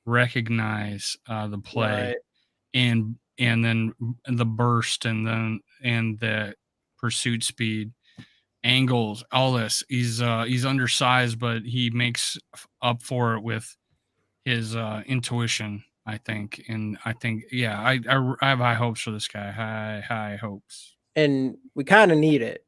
recognize the play,
right.
and then the burst, and the pursuit speed, angles, all this. He's undersized, but he makes up for it with his intuition, I think. And I think, yeah, I have high hopes for this guy. High hopes.
And we kind of need it.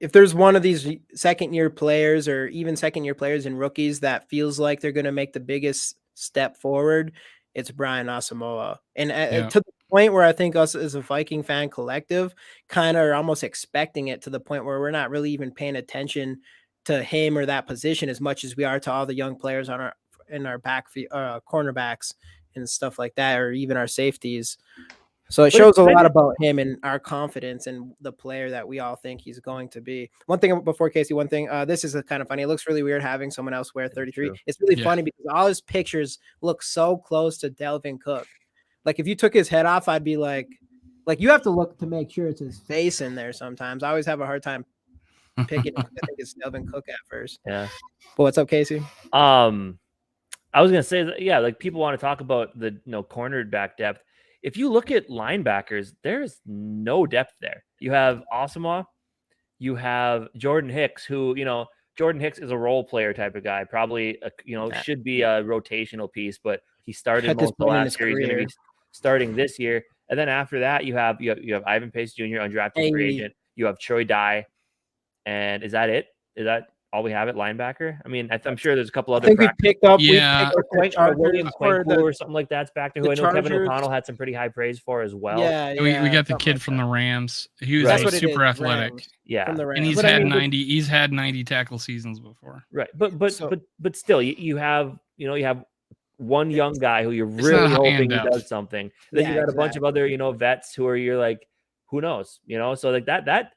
If there's one of these second year players or even second year players and rookies that feels like they're going to make the biggest step forward, it's Brian Asamoah. And
Yeah.
to the point where I think us as a Viking fan collective kind of are almost expecting it, to the point where we're not really even paying attention to him or that position as much as we are to all the young players in our cornerbacks and stuff like that, or even our safeties. So it shows a lot about him and our confidence in the player that we all think he's going to be. One thing before Casey, this is kind of funny. It looks really weird having someone else wear 33.
True.
It's really funny because all his pictures look so close to Delvin Cook. Like, if you took his head off, I'd be like you have to look to make sure it's his face in there sometimes. I always have a hard time picking it. I think it's Delvin Cook at first.
Yeah.
But what's up, Casey?
I was gonna say that, yeah, like, people want to talk about the cornerback depth. If you look at linebackers, there's no depth there. You have Asamoah, you have Jordan Hicks, who, Jordan Hicks is a role player type of guy, probably, should be a rotational piece, but he started most of the last year. He's going to be starting this year. And then after that, you have Ivan Pace Jr., undrafted free agent. You have Troy Dye. And is that it? Is that all we have at linebacker? I mean, I'm sure there's a couple other.
I think we picked up.
Yeah,
William Quankoo or something like that's back there, who I know Kevin O'Connell had some pretty high praise for as well.
Yeah,
we got the kid from the Rams. He was super athletic.
Rams.
Yeah,
From the Rams.
And he's had 90 tackle seasons before.
Right, but still, you have one young guy who you're really hoping he does something. Then you got a bunch of other vets who are, you're like, who knows, so like that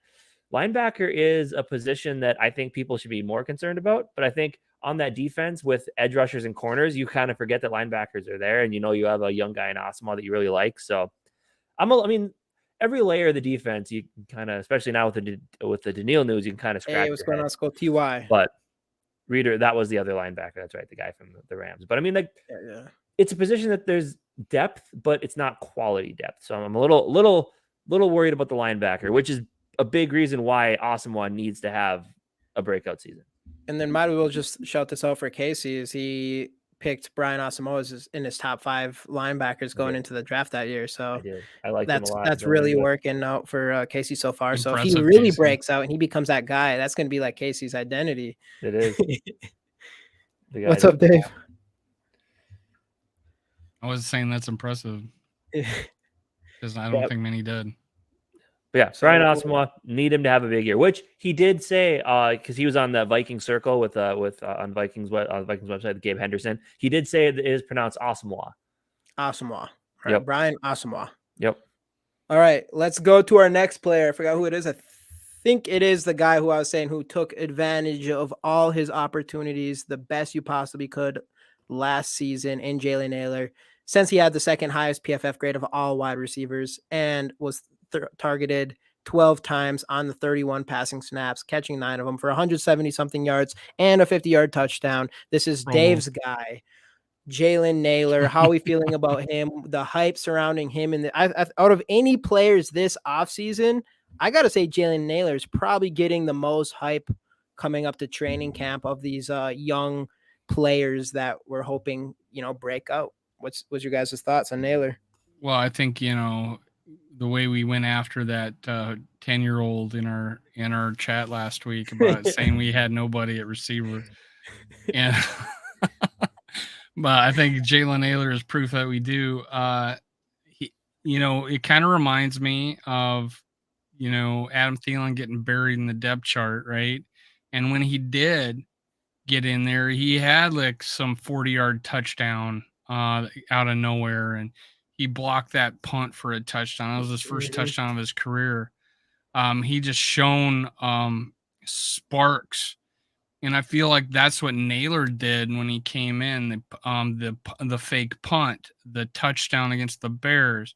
linebacker is a position that I think people should be more concerned about. But I think on that defense with edge rushers and corners, you kind of forget that linebackers are there, and you have a young guy in Asamoah that you really like. So I mean, every layer of the defense, you can kind of, especially now with the Daniil news, you can kind of scratch.
Hey, what's going on, Skol TY?
But Reader, that was the other linebacker. That's right, the guy from the Rams. But I mean, like, it's a position that there's depth, but it's not quality depth. So I'm a little worried about the linebacker, which is a big reason why Asamoah needs to have a breakout season.
And then might we will just shout this out for Casey, is he picked Brian Asamoah in his top 5 linebackers going into the draft that year. So
I like him a lot.
That's really working out for Casey so far.
Impressive,
so if he really
Casey
breaks out and he becomes that guy, that's going to be like Casey's identity.
It is.
What's up, Dave?
I was saying that's impressive because I don't think many did.
But yeah, Brian Asamoah, need him to have a big year, which he did say, because he was on the Viking circle with on Vikings website, Gabe Henderson. He did say it is pronounced Asamoah.
Asamoah. Right, yep. Brian Asamoah.
Yep.
All right, let's go to our next player. I forgot who it is. I think it is the guy who I was saying who took advantage of all his opportunities the best you possibly could last season in Jalen Nailor, since he had the second highest PFF grade of all wide receivers and was targeted 12 times on the 31 passing snaps, catching 9 of them for 170 something yards and a 50-yard touchdown. This is Dave's guy, Jalen Nailor. How are we feeling about him? The hype surrounding him, and out of any players this offseason, I got to say Jalen Nailor is probably getting the most hype coming up to training camp of these young players that we're hoping, break out. What's your guys' thoughts on Nailor?
Well, I think, the way we went after that 10-year-old in our chat last week about saying we had nobody at receiver. And but I think Jalen Nailor is proof that we do. It kind of reminds me of, Adam Thielen getting buried in the depth chart, right? And when he did get in there, he had like some 40-yard touchdown out of nowhere, and he blocked that punt for a touchdown. That was his first touchdown of his career. He just shown sparks, and I feel like that's what Naylor did when he came in. The fake punt, the touchdown against the Bears.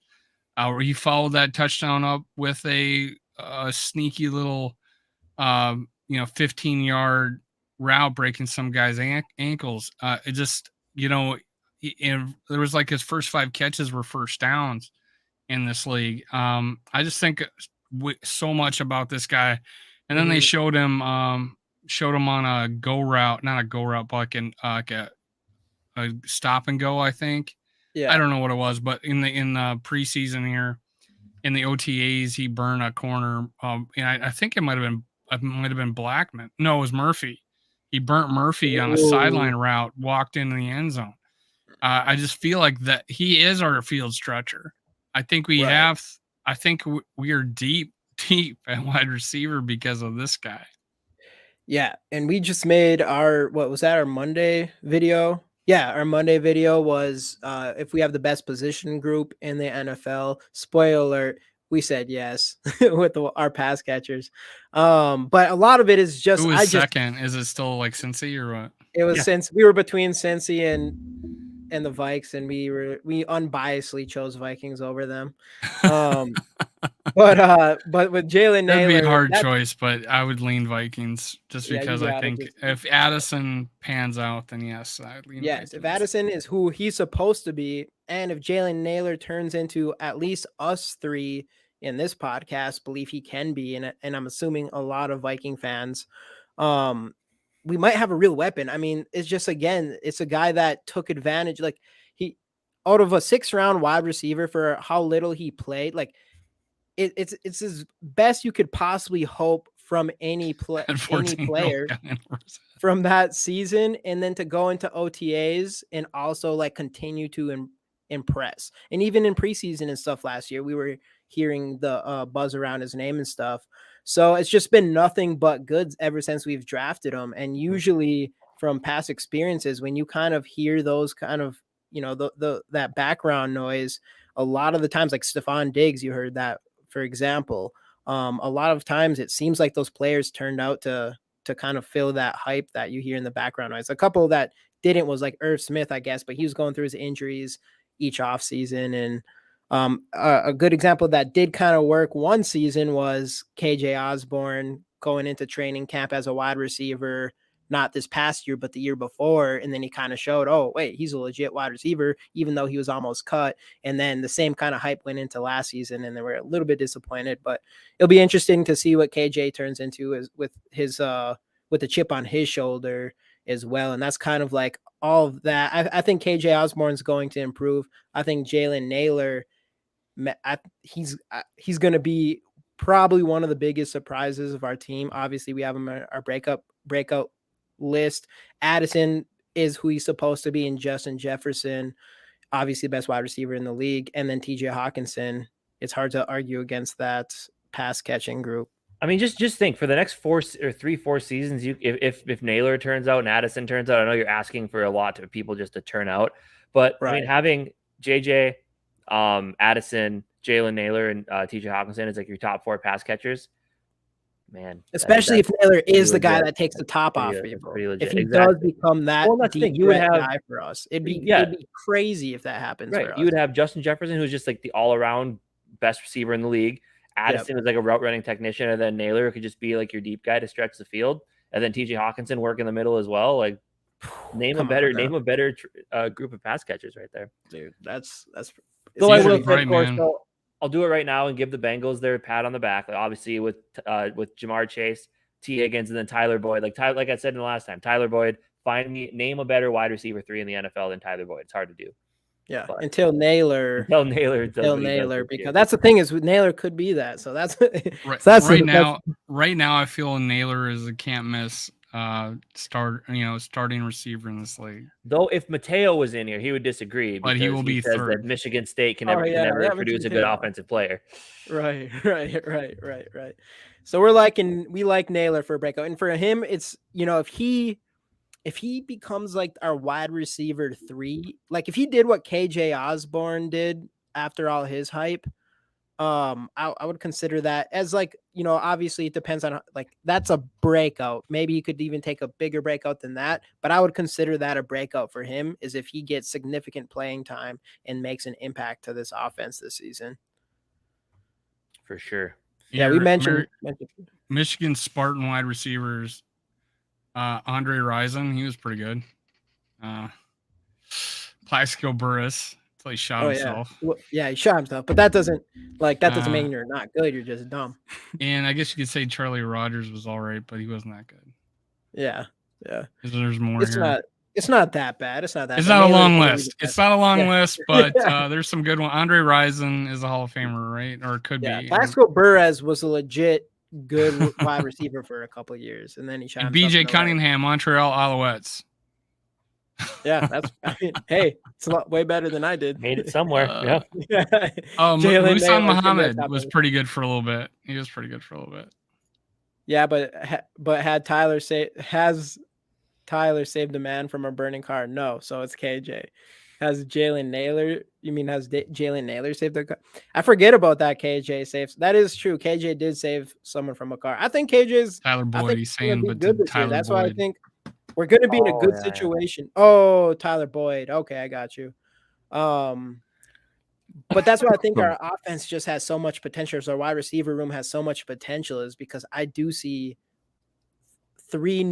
He followed that touchdown up with a sneaky little 15-yard route breaking some guy's ankles. It just, there was like his first 5 catches were first downs in this league. I just think so much about this guy. And then they showed him on a go route, not a go route, but like a stop and go, I think.
Yeah.
I don't know what it was, but in the preseason here, in the OTAs, he burned a corner. And I think it might have been Blackman. No, it was Murphy. He burnt Murphy on a sideline route, walked into the end zone. I just feel like that he is our field stretcher. I think we have. I think we are deep at wide receiver because of this guy.
Yeah, and we just made our our Monday video? Yeah, our Monday video was if we have the best position group in the NFL. Spoiler alert, we said yes with our pass catchers. But a lot of it is just
Who was second? Is it still like Cincy or what?
It was since we were between Cincy and the Vikes, and we unbiasedly chose Vikings over them. But with Jalen Naylor,
it'd be a hard choice, but I would lean Vikings just because I think if Addison pans out, then yes, I'd lean Vikings.
If Addison is who he's supposed to be, and if Jalen Naylor turns into at least us 3 in this podcast believe he can be, and I'm assuming a lot of Viking fans, we might have a real weapon. I mean, it's just, again, it's a guy that took advantage. Like, he, out of a 6th-round wide receiver for how little he played, like, it's as best you could possibly hope from any player from that season, and then to go into OTAs and also like continue to impress. And even in preseason and stuff last year, we were hearing the buzz around his name and stuff. So it's just been nothing but good ever since we've drafted him. And usually from past experiences, when you kind of hear those kind of, that background noise, a lot of the times, like Stephon Diggs, you heard that, for example, a lot of times it seems like those players turned out to kind of fill that hype that you hear in the background noise. A couple that didn't was like Irv Smith, I guess, but he was going through his injuries each offseason. And a good example that did kind of work one season was KJ Osborne going into training camp as a wide receiver, not this past year, but the year before. And then he kind of showed, oh, wait, he's a legit wide receiver, even though he was almost cut. And then the same kind of hype went into last season, and they were a little bit disappointed. But it'll be interesting to see what KJ turns into with the chip on his shoulder as well. And that's kind of like all of that. I think KJ Osborne's going to improve. I think Jalen Naylor, he's going to be probably one of the biggest surprises of our team. Obviously, we have him on our breakout list. Addison is who he's supposed to be, and Justin Jefferson, obviously the best wide receiver in the league, and then TJ Hawkinson. It's hard to argue against that pass catching group.
I mean, just think for the next 4 seasons, if Naylor turns out and Addison turns out, I know you're asking for a lot of people just to turn out, but I mean, having JJ, Addison, Jalen Naylor, and TJ Hawkinson is like your top 4 pass catchers. Man,
especially if Naylor is the guy that takes the top off people. If he does become that, you would have guy for us. It'd be crazy if that happens.
Right, you would have Justin Jefferson, who's just like the all-around best receiver in the league. Addison is like a route running technician, and then Naylor could just be like your deep guy to stretch the field, and then TJ Hawkinson work in the middle as well. Like, name a better group of pass catchers right there,
dude. That's.
So I will say, of course, I'll do it right now and give the Bengals their pat on the back. Like, obviously with Jamar Chase, T. Higgins, and then Tyler Boyd. Like I said in the last time, Tyler Boyd. Name a better wide receiver 3 in the NFL than Tyler Boyd. It's hard to do.
Yeah, but until Naylor, because that's the thing is Naylor could be that. So that's
right. So that's right now. I feel Naylor is a can't miss. starting receiver in this league.
Though if Mateo was in here, he would disagree
But
because
he will be
says
third.
that Michigan State can
Oh,
never,
yeah, that
produce
mentioned
a good
Mateo.
offensive player.
Right. So we like Naylor for a breakout, and for him, it's if he becomes like our wide receiver 3, like if he did what KJ Osborne did after all his hype, I would consider that as like, obviously it depends on like that's a breakout. Maybe he could even take a bigger breakout than that, but I would consider that a breakout for him is if he gets significant playing time and makes an impact to this offense this season.
For sure.
Yeah, we mentioned
Michigan Spartan wide receivers. Andre Rison, he was pretty good. Plaxico Burress, until he shot himself.
Yeah, he shot himself, but that doesn't mean you're not good. You're just dumb.
And I guess you could say Charlie Rogers was all right, but he wasn't that good.
Yeah.
There's more
It's
here.
It's not that bad. It's not that.
It's
bad.
not a long list. It's not a long list, but there's some good one. Andre Rison is a Hall of Famer, right? Or could be.
Plaxico Burress was a legit good wide receiver for a couple of years, and then he shot.
And BJ Cunningham, Montreal Alouettes.
Yeah, hey, it's a lot way better than I did.
Made it somewhere. Yeah.
Musan Muhammad was pretty good for a little bit. He was pretty good for a little bit.
Yeah, but has Tyler saved a man from a burning car? No, so it's KJ. Has Jalen Naylor? You mean has Jalen Naylor saved the car? I forget about that. KJ saves. That is true. KJ did save someone from a car. I think KJ's
Tyler Boyd. He's saying, but
good this year. That's why I think we're going to be in a good situation.
Yeah.
Oh, Tyler Boyd. Okay, I got you. But that's why I think our offense just has so much potential. So our wide receiver room has so much potential is because I do see 3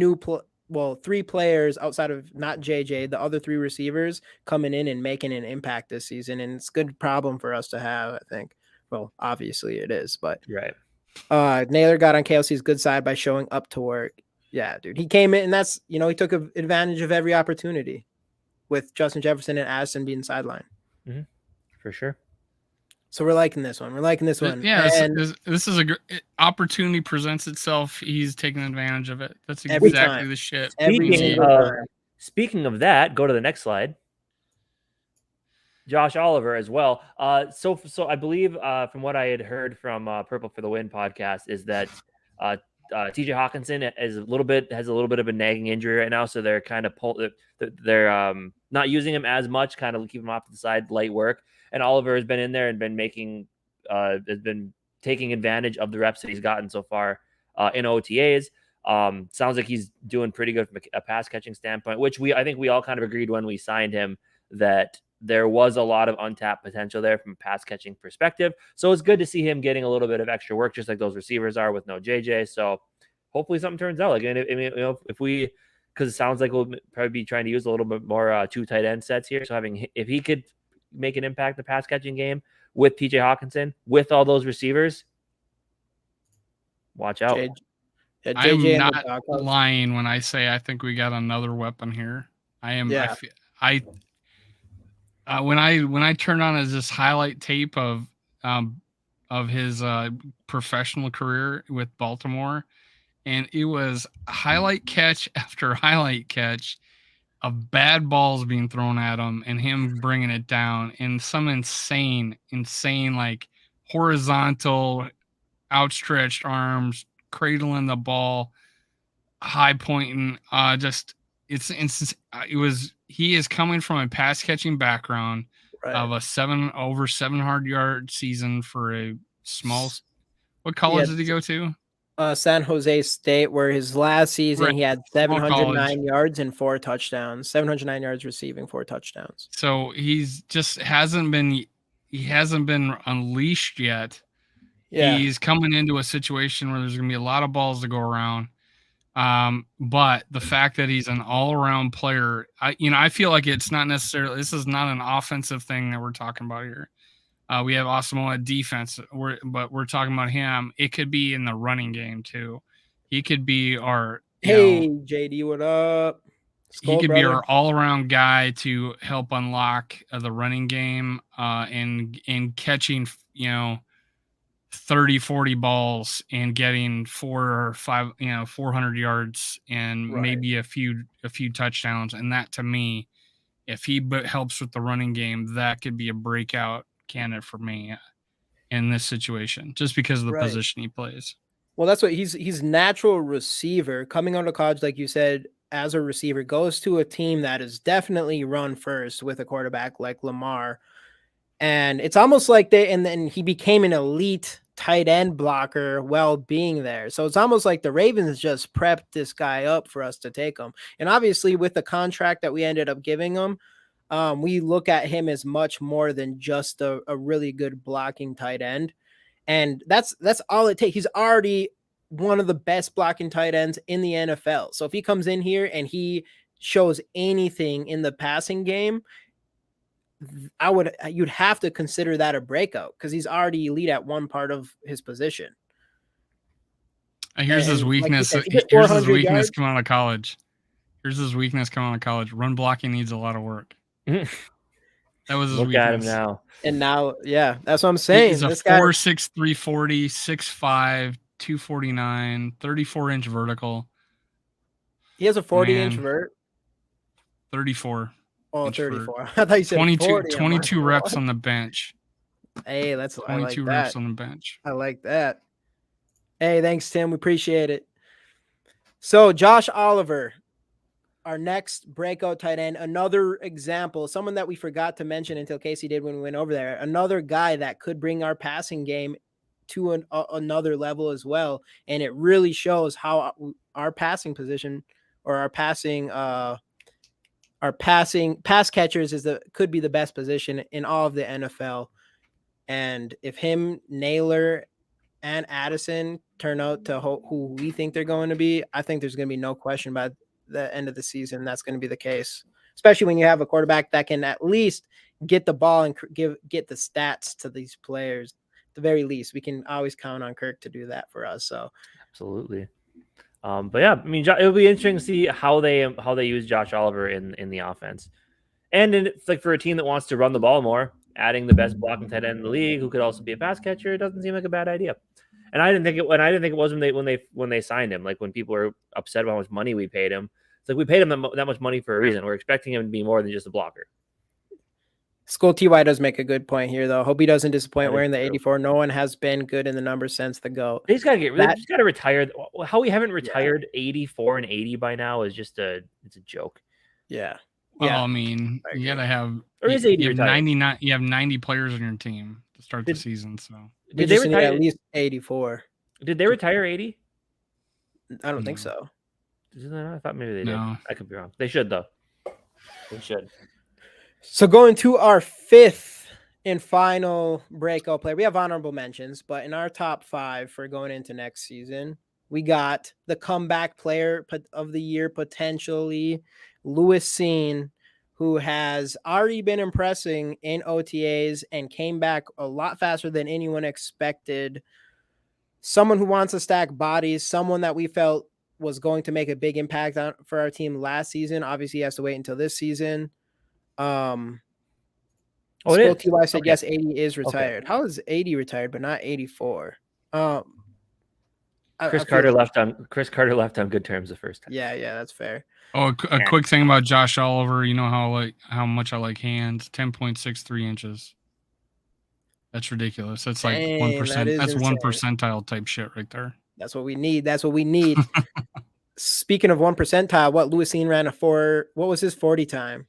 players outside of not JJ, the other 3 receivers coming in and making an impact this season. And it's a good problem for us to have, I think. Well, obviously it is, but
right.
Naylor got on KLC's good side by showing up to work. Yeah, dude, he came in and that's, he took advantage of every opportunity with Justin Jefferson and Addison being sidelined.
Mm-hmm. For sure.
So we're liking this one.
Yeah, this is a great opportunity presents itself. He's taking advantage of it. That's exactly the shit.
Speaking of that, go to the next slide. Josh Oliver as well. So I believe from what I had heard from Purple for the Win podcast is that TJ Hawkinson has a little bit of a nagging injury right now, so they're kind of they're not using him as much, kind of keep him off to the side, light work. And Oliver has been in there and been taking advantage of the reps that he's gotten so far in OTAs. Sounds like he's doing pretty good from a pass catching standpoint, which I think we all kind of agreed when we signed him that there was a lot of untapped potential there from a pass catching perspective. So it's good to see him getting a little bit of extra work, just like those receivers are with no JJ. So hopefully something turns out. Like, because it sounds like we'll probably be trying to use a little bit more 2 tight end sets here. So if he could make an impact in the pass catching game with TJ Hawkinson, with all those receivers, watch out.
I'm not lying when I say I think we got another weapon here. I am. Yeah. When I turned on this highlight tape of his professional career with Baltimore, and it was highlight catch after highlight catch of bad balls being thrown at him and him bringing it down in some insane like horizontal outstretched arms, cradling the ball, high pointing, he is coming from a pass catching background of a over 700-yard season for a small. What college did he go to?
San Jose State, where his last season he had 709 yards and 4 touchdowns. 709 yards receiving, 4 touchdowns.
So he's just hasn't been unleashed yet. Yeah. He's coming into a situation where there's going to be a lot of balls to go around. But the fact that he's an all-around player, I feel like it's not necessarily, this is not an offensive thing that we're talking about here. We have Osmo at defense, but we're talking about him. It could be in the running game too. He could be our
JD, what up?
Skol, he could be our all-around guy to help unlock the running game and catching 30, 40 balls and getting 400 yards and
Right.
maybe a few touchdowns. And that, to me, if he helps with the running game, that could be a breakout candidate for me in this situation, just because of the position he plays.
Well, that's what he's natural receiver coming out of college, like you said, as a receiver, goes to a team that is definitely run first with a quarterback like Lamar. And it's almost like and then he became an elite tight end blocker while being there. So it's almost like the Ravens just prepped this guy up for us to take him. And obviously with the contract that we ended up giving him, we look at him as much more than just a really good blocking tight end. And that's all it takes. He's already one of the best blocking tight ends in the NFL. So if he comes in here and he shows anything in the passing game, you'd have to consider that a breakout because he's already elite at one part of his position.
Here's his weakness.
Like
here's his weakness coming out of college. Run blocking needs a lot of work. That was his
Look
weakness.
at him now.
And now, yeah, that's what I'm saying.
He's a 4'6", 340, 6'5", 249, 34-inch vertical.
He has a 40-inch vert.
34.
Oh, 34. I thought you said
22 reps on the bench.
Hey, that's
22 reps on the bench.
I like that. Hey, thanks, Tim. We appreciate it. So, Josh Oliver, our next breakout tight end, another example, someone that we forgot to mention until Casey did when we went over there. Another guy that could bring our passing game to another level as well. And it really shows how our passing position or our pass catchers could be the best position in all of the NFL. And if him, Naylor, and Addison turn out to who we think they're going to be, I think there's going to be no question by the end of the season that's going to be the case, especially when you have a quarterback that can at least get the ball and get the stats to these players. At the very least, we can always count on Kirk to do that for us. So
absolutely. But yeah, I mean, it'll be interesting to see how they use Josh Oliver in the offense, and it's like for a team that wants to run the ball more, adding the best blocking tight end in the league who could also be a pass catcher, it doesn't seem like a bad idea. And I didn't think it was when they signed him. Like when people were upset about how much money we paid him, it's like we paid him that much money for a reason. We're expecting him to be more than just a blocker.
Skol TY does make a good point here, though. Hope he doesn't disappoint wearing the 84. No one has been good in the numbers since the GOAT.
He's got to retire. How we haven't retired 84 and 80 by now is just it's a joke.
Yeah.
Well, I mean, you got to have.
Or is 80
you have
retired?
99. You have 90 players on your team to start the season. So
did they retire at least 84?
Did they retire 80?
I don't think so.
I thought maybe they did. I could be wrong. They should though. They should.
So going to our fifth and final breakout player, we have honorable mentions, but in our top 5 for going into next season, we got the comeback player of the year, potentially Lewis Cine, who has already been impressing in OTAs and came back a lot faster than anyone expected. Someone who wants to stack bodies, someone that we felt was going to make a big impact for our team last season. Obviously, he has to wait until this season. Skol TY said yes, 80 is retired. Okay. How is 80 retired but not 84?
Chris Carter left on good terms the first time.
Yeah, that's fair.
Oh, a quick thing about Josh Oliver. You know how much I like hands. 10.63 inches. That's ridiculous. That's like 1%. That's 1 percentile type shit right there.
That's what we need. Speaking of 1 percentile, what Lewis Cine ran what was his 40 time?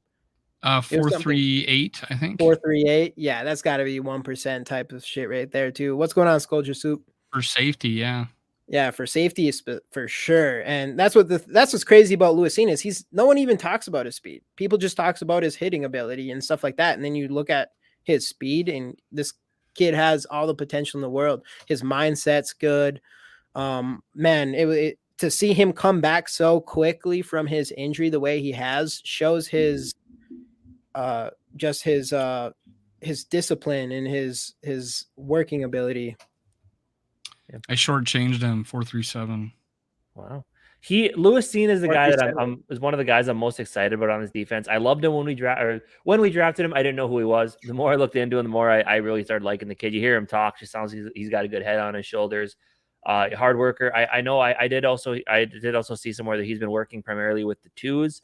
4.38, I think.
4.38. Yeah, that's got to be 1% type of shit right there too. What's going on, Sculpture Soup?
For safety, yeah.
Yeah, for safety is for sure. And that's what's crazy about Lewis Cine is no one even talks about his speed. People just talks about his hitting ability and stuff like that. And then you look at his speed, and this kid has all the potential in the world. His mindset's good. Man, to see him come back so quickly from his injury the way he has shows his discipline and his working ability.
I shortchanged him 4.37.
Wow. Lewis Cine is the guy that
4-3-7.
is one of the guys I'm most excited about on this defense. I loved him when we drafted him. I didn't know who he was. The more I looked into him, the more I really started liking the kid. You hear him talk, just sounds like he's got a good head on his shoulders. Hard worker. I know I did also see somewhere that he's been working primarily with the twos.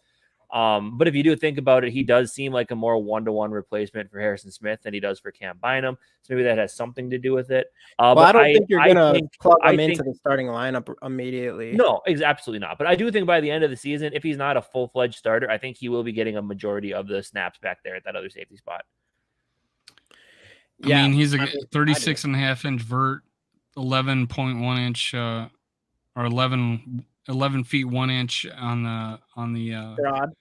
But if you do think about it, he does seem like a more one-to-one replacement for Harrison Smith than he does for Cam Bynum. So maybe that has something to do with it.
Well, I don't think you're gonna plug him
think
into the starting lineup immediately.
no, absolutely not. But I do think by the end of the season, if he's not a full-fledged starter, I think he will be getting a majority of the snaps back there at that other safety spot.
I mean, he's a 36.5-inch vert, 11.1 inch or 11 feet 1 inch on the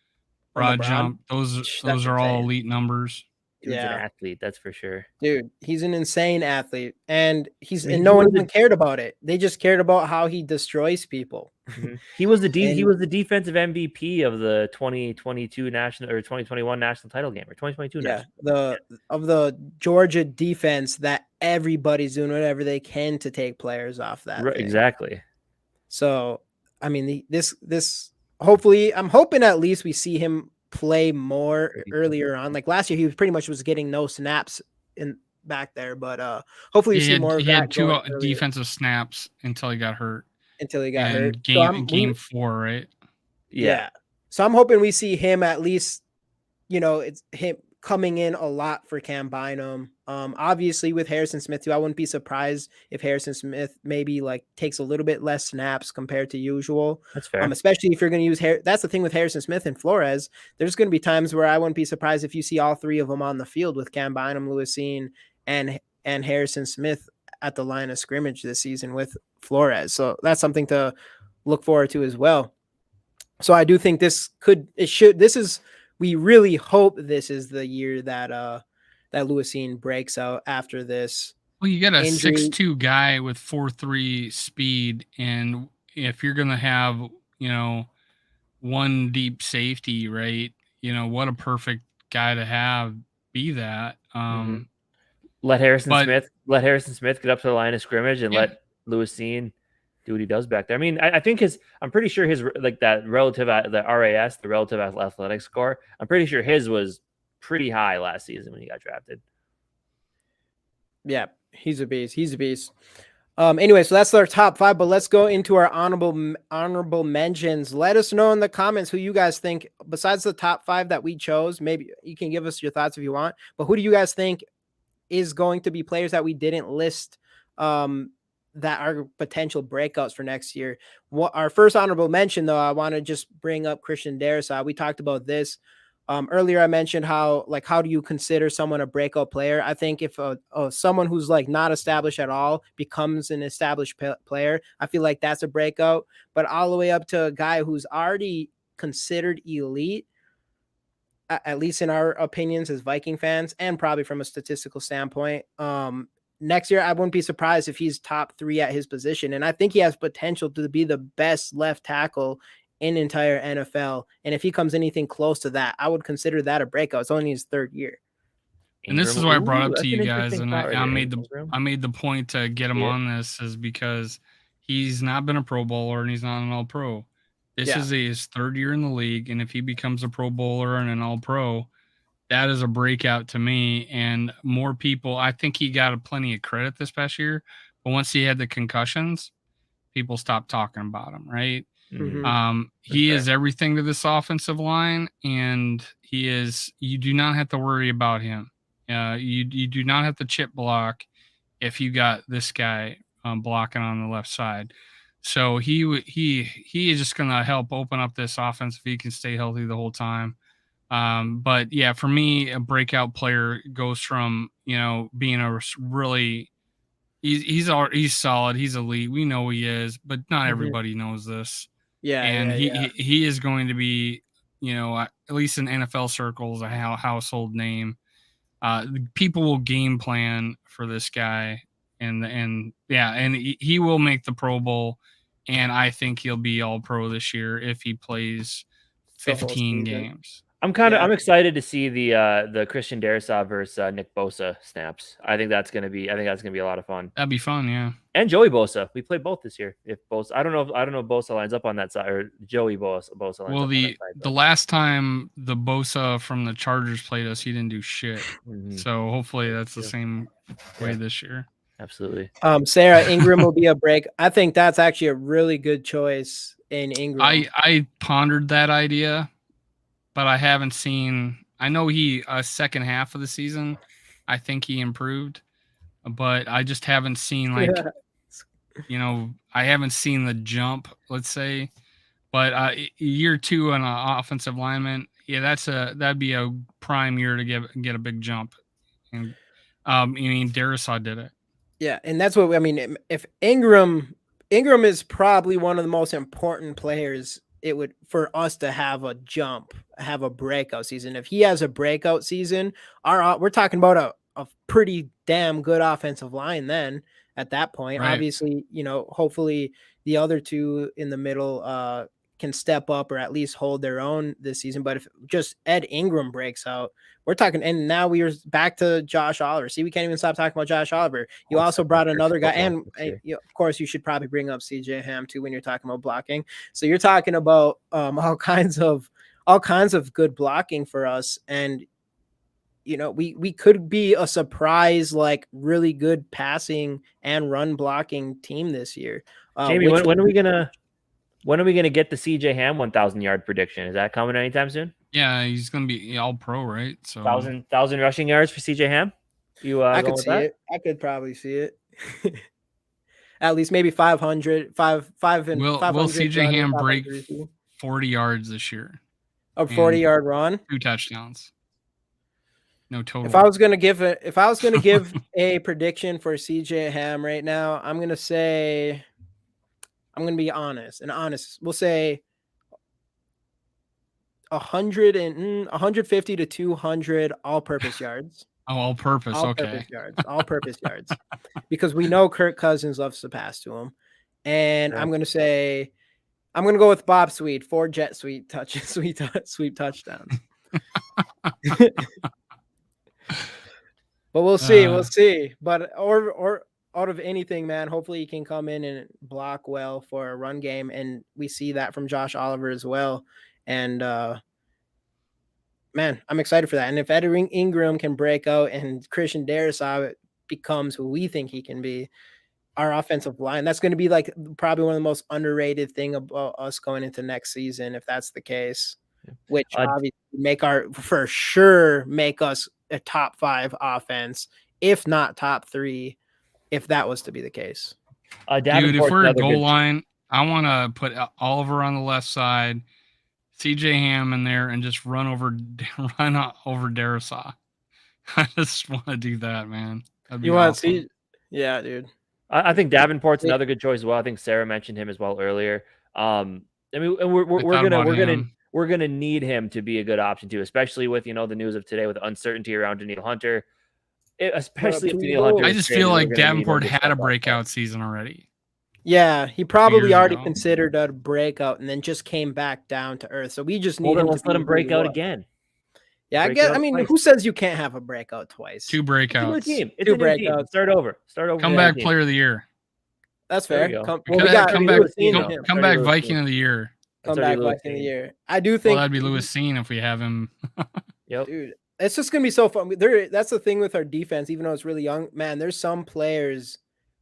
broad jump. Those are all elite numbers.
Dude's an athlete, that's for sure.
Dude, he's an insane athlete, and no one even cared about it. They just cared about how he destroys people.
He was the defensive MVP of the 2022 national or 2021 national title game or 2022.
Of the Georgia defense that everybody's doing whatever they can to take players off that.
Right, exactly.
So, I mean, this hopefully, I'm hoping at least we see him play more earlier on. Like last year, he pretty much was getting no snaps in back there, but hopefully you see more.
He had 2 defensive snaps until he got hurt. Game 4, right?
Yeah. So I'm hoping we see him at least. It's him coming in a lot for Cam Bynum. Obviously with Harrison Smith too, I wouldn't be surprised if Harrison Smith maybe like takes a little bit less snaps compared to usual.
That's fair.
Especially if you're going to use that's the thing with Harrison Smith and Flores. There's going to be times where I wouldn't be surprised if you see all 3 of them on the field with Cam Bynum, Lewis Cine, and Harrison Smith at the line of scrimmage this season with Flores. So that's something to look forward to as well. So I do think we really hope this is the year that Lewis Cine breaks out after this.
Well, you got a 6'2" guy with 4.3 speed, and if you're gonna have, one deep safety, right? What a perfect guy to have be that.
Let Harrison Smith get up to the line of scrimmage and let Lewis Cine do what he does back there. I mean, I think I'm pretty sure his like that relative the RAS, the relative athletic score. I'm pretty sure his was pretty high last season when he got drafted.
Yeah, he's a beast. Anyway, so that's our top 5, but let's go into our honorable mentions. Let us know in the comments who you guys think, besides the top 5 that we chose. Maybe you can give us your thoughts if you want, but who do you guys think is going to be players that we didn't list that are potential breakouts for next year? Our first honorable mention, though, I want to just bring up Christian Darrisaw. We talked about this earlier. I mentioned how do you consider someone a breakout player? I think if someone who's like not established at all becomes an established player, I feel like that's a breakout. But all the way up to a guy who's already considered elite, at least in our opinions as Viking fans, and probably from a statistical standpoint, next year, I wouldn't be surprised if he's top 3 at his position. And I think he has potential to be the best left tackle in entire NFL. And if he comes anything close to that, I would consider that a breakout. It's only his 3rd year.
And this is why I brought up to you guys, and I made the point to get him on this is because he's not been a Pro Bowler and he's not an All-Pro. This is his 3rd year in the league, and if he becomes a Pro Bowler and an All-Pro, that is a breakout to me. And more people, I think he got plenty of credit this past year, but once he had the concussions, people stopped talking about him, right? He is everything to this offensive line, and you do not have to worry about him. You do not have to chip block if you got this guy blocking on the left side. So he is just going to help open up this offense if he can stay healthy the whole time. But yeah, for me, a breakout player goes from, being a really, he's solid. He's elite. We know he is, but not everybody knows this. He is going to be, at least in NFL circles, a household name. People will game plan for this guy, and he will make the Pro Bowl, and I think he'll be All Pro this year if he plays 15 games.
I'm excited to see the Christian Darrisaw versus Nick Bosa snaps. I think that's gonna be a lot of fun.
That'd be fun, yeah.
And Joey Bosa, we played both this year. If Bosa, I don't know if Bosa lines up on that side or Joey Bosa lines up on that side.
The last time the Bosa from the Chargers played us, he didn't do shit. So hopefully that's the same way this year.
Absolutely.
Sarah, Ingram will be a break. I think that's actually a really good choice in Ingram.
I pondered that idea, but I haven't seen. I know he second half of the season, I think he improved, but I just haven't seen I haven't seen the jump. Let's say, but year 2 on an offensive lineman, yeah, that'd be a prime year to get a big jump. And Darrisaw did it.
Yeah, and that's what I mean. If Ingram is probably one of the most important players, it would for us to have a jump, have a breakout season. If he has a breakout season, we're talking about a pretty damn good offensive line then at that point.
Right.
Obviously, hopefully the other two in the middle can step up or at least hold their own this season. But if just Ed Ingram breaks out, we're talking, and now we are back to Josh Oliver. See, we can't even stop talking about Josh Oliver. You also brought another guy, and of course, you should probably bring up CJ Ham too when you're talking about blocking. So you're talking about all kinds of good blocking for us, and we could be a surprise, like really good passing and run blocking team this year.
Jamie, when are we gonna get the CJ Ham 1,000 yard prediction? Is that coming anytime soon?
Yeah, he's gonna be all pro, right? So
1,000 rushing yards for CJ Ham.
I could see it. I could probably see it. At least maybe 500, five and
will
500
CJ Ham break 40 yards this year?
A 40-yard run,
2 touchdowns. No total.
If I was gonna give a prediction for CJ Ham right now, I'm gonna be honest. We'll say 150 to 200 all-purpose yards.
Oh, all-purpose.
All-purpose yards. Because we know Kirk Cousins loves to pass to him, and I'm gonna go with Bob Sweet, 4 jet sweep touchdowns. But we'll see. But or out of anything, man, hopefully he can come in and block well for a run game, and we see that from Josh Oliver as well. And man, I'm excited for that. And if Ed Ingram can break out and Christian Darrisaw becomes who we think he can be, our offensive line, that's going to be like probably one of the most underrated thing about us going into next season, if that's the case. Which obviously make us a top 5 offense, if not top 3, if that was to be the case.
Dude, if we're at goal line, I want to put Oliver on the left side, CJ Ham in there, and just run over Darrisaw. I just want to do that, man.
You want to see? Yeah, dude.
I think Davenport's another good choice as well. I think Sarah mentioned him as well earlier. I mean, we're gonna need him to be a good option too, especially with the news of today with the uncertainty around Danielle Hunter. Especially if Danielle Hunter.
I just feel like Davenport had a breakout season already.
Yeah, he probably already considered a breakout and then just came back down to earth. So we just need
let's let him break out again.
Yeah, I mean, who says you can't have a breakout twice?
2 breakouts.
It's a new team. Start over.
Comeback player of the year.
That's fair.
Come back Viking of the year.
Comeback Viking of the year. I do think
that'd be Lewis Seen if we have him.
Yep.
Dude, it's just gonna be so fun. That's the thing with our defense, even though it's really young. Man, there's some players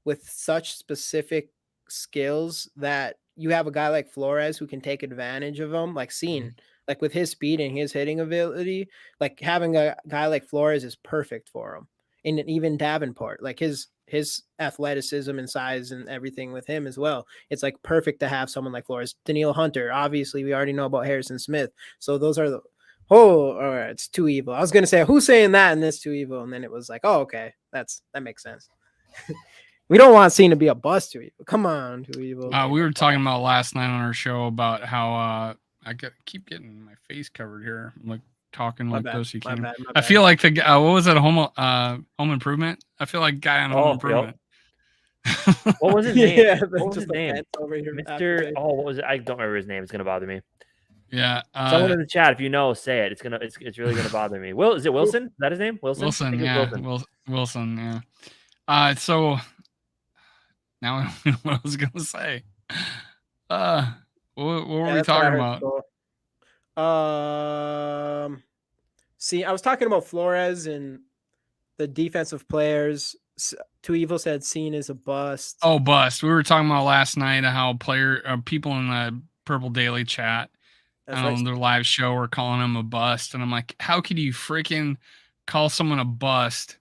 with such specific skills that you have a guy like Flores who can take advantage of them, like Seen. Like with his speed and his hitting ability, like having a guy like Flores is perfect for him. And even Davenport, like his athleticism and size and everything with him as well. It's like perfect to have someone like Flores. Danielle Hunter, obviously we already know about Harrison Smith. So those are all right, it's too evil. I was going to say, who's saying that? And this too evil. And then it was like, oh, okay. That makes sense. We don't want Seen to be a bust too evil. Come on, too evil.
We were talking about last night on our show about how, keep getting my face covered here. I'm like talking like this. My bad. I feel like the guy. What was it? Home Improvement. I feel like guy on Home Improvement.
Yep. What was his name?
Yeah,
what was his name?
Over here,
Mr. What was it? I don't remember his name. It's gonna bother me.
Yeah.
Someone in the chat, if you know, say it. It's really gonna bother me. Is it Wilson? Is that his name? Wilson. I
Wilson.
think it's
Yeah.
Wilson.
Wilson. Yeah. So now I don't know what I was gonna say. What were we
that's what I
talking
heard,
about?
Skol. See, I was talking about Flores and the defensive players. Two Evil said Scene is a bust.
Oh, bust. We were talking about last night how people in the Purple Daily chat on their live show were calling him a bust, and I'm like, how could you freaking call someone a bust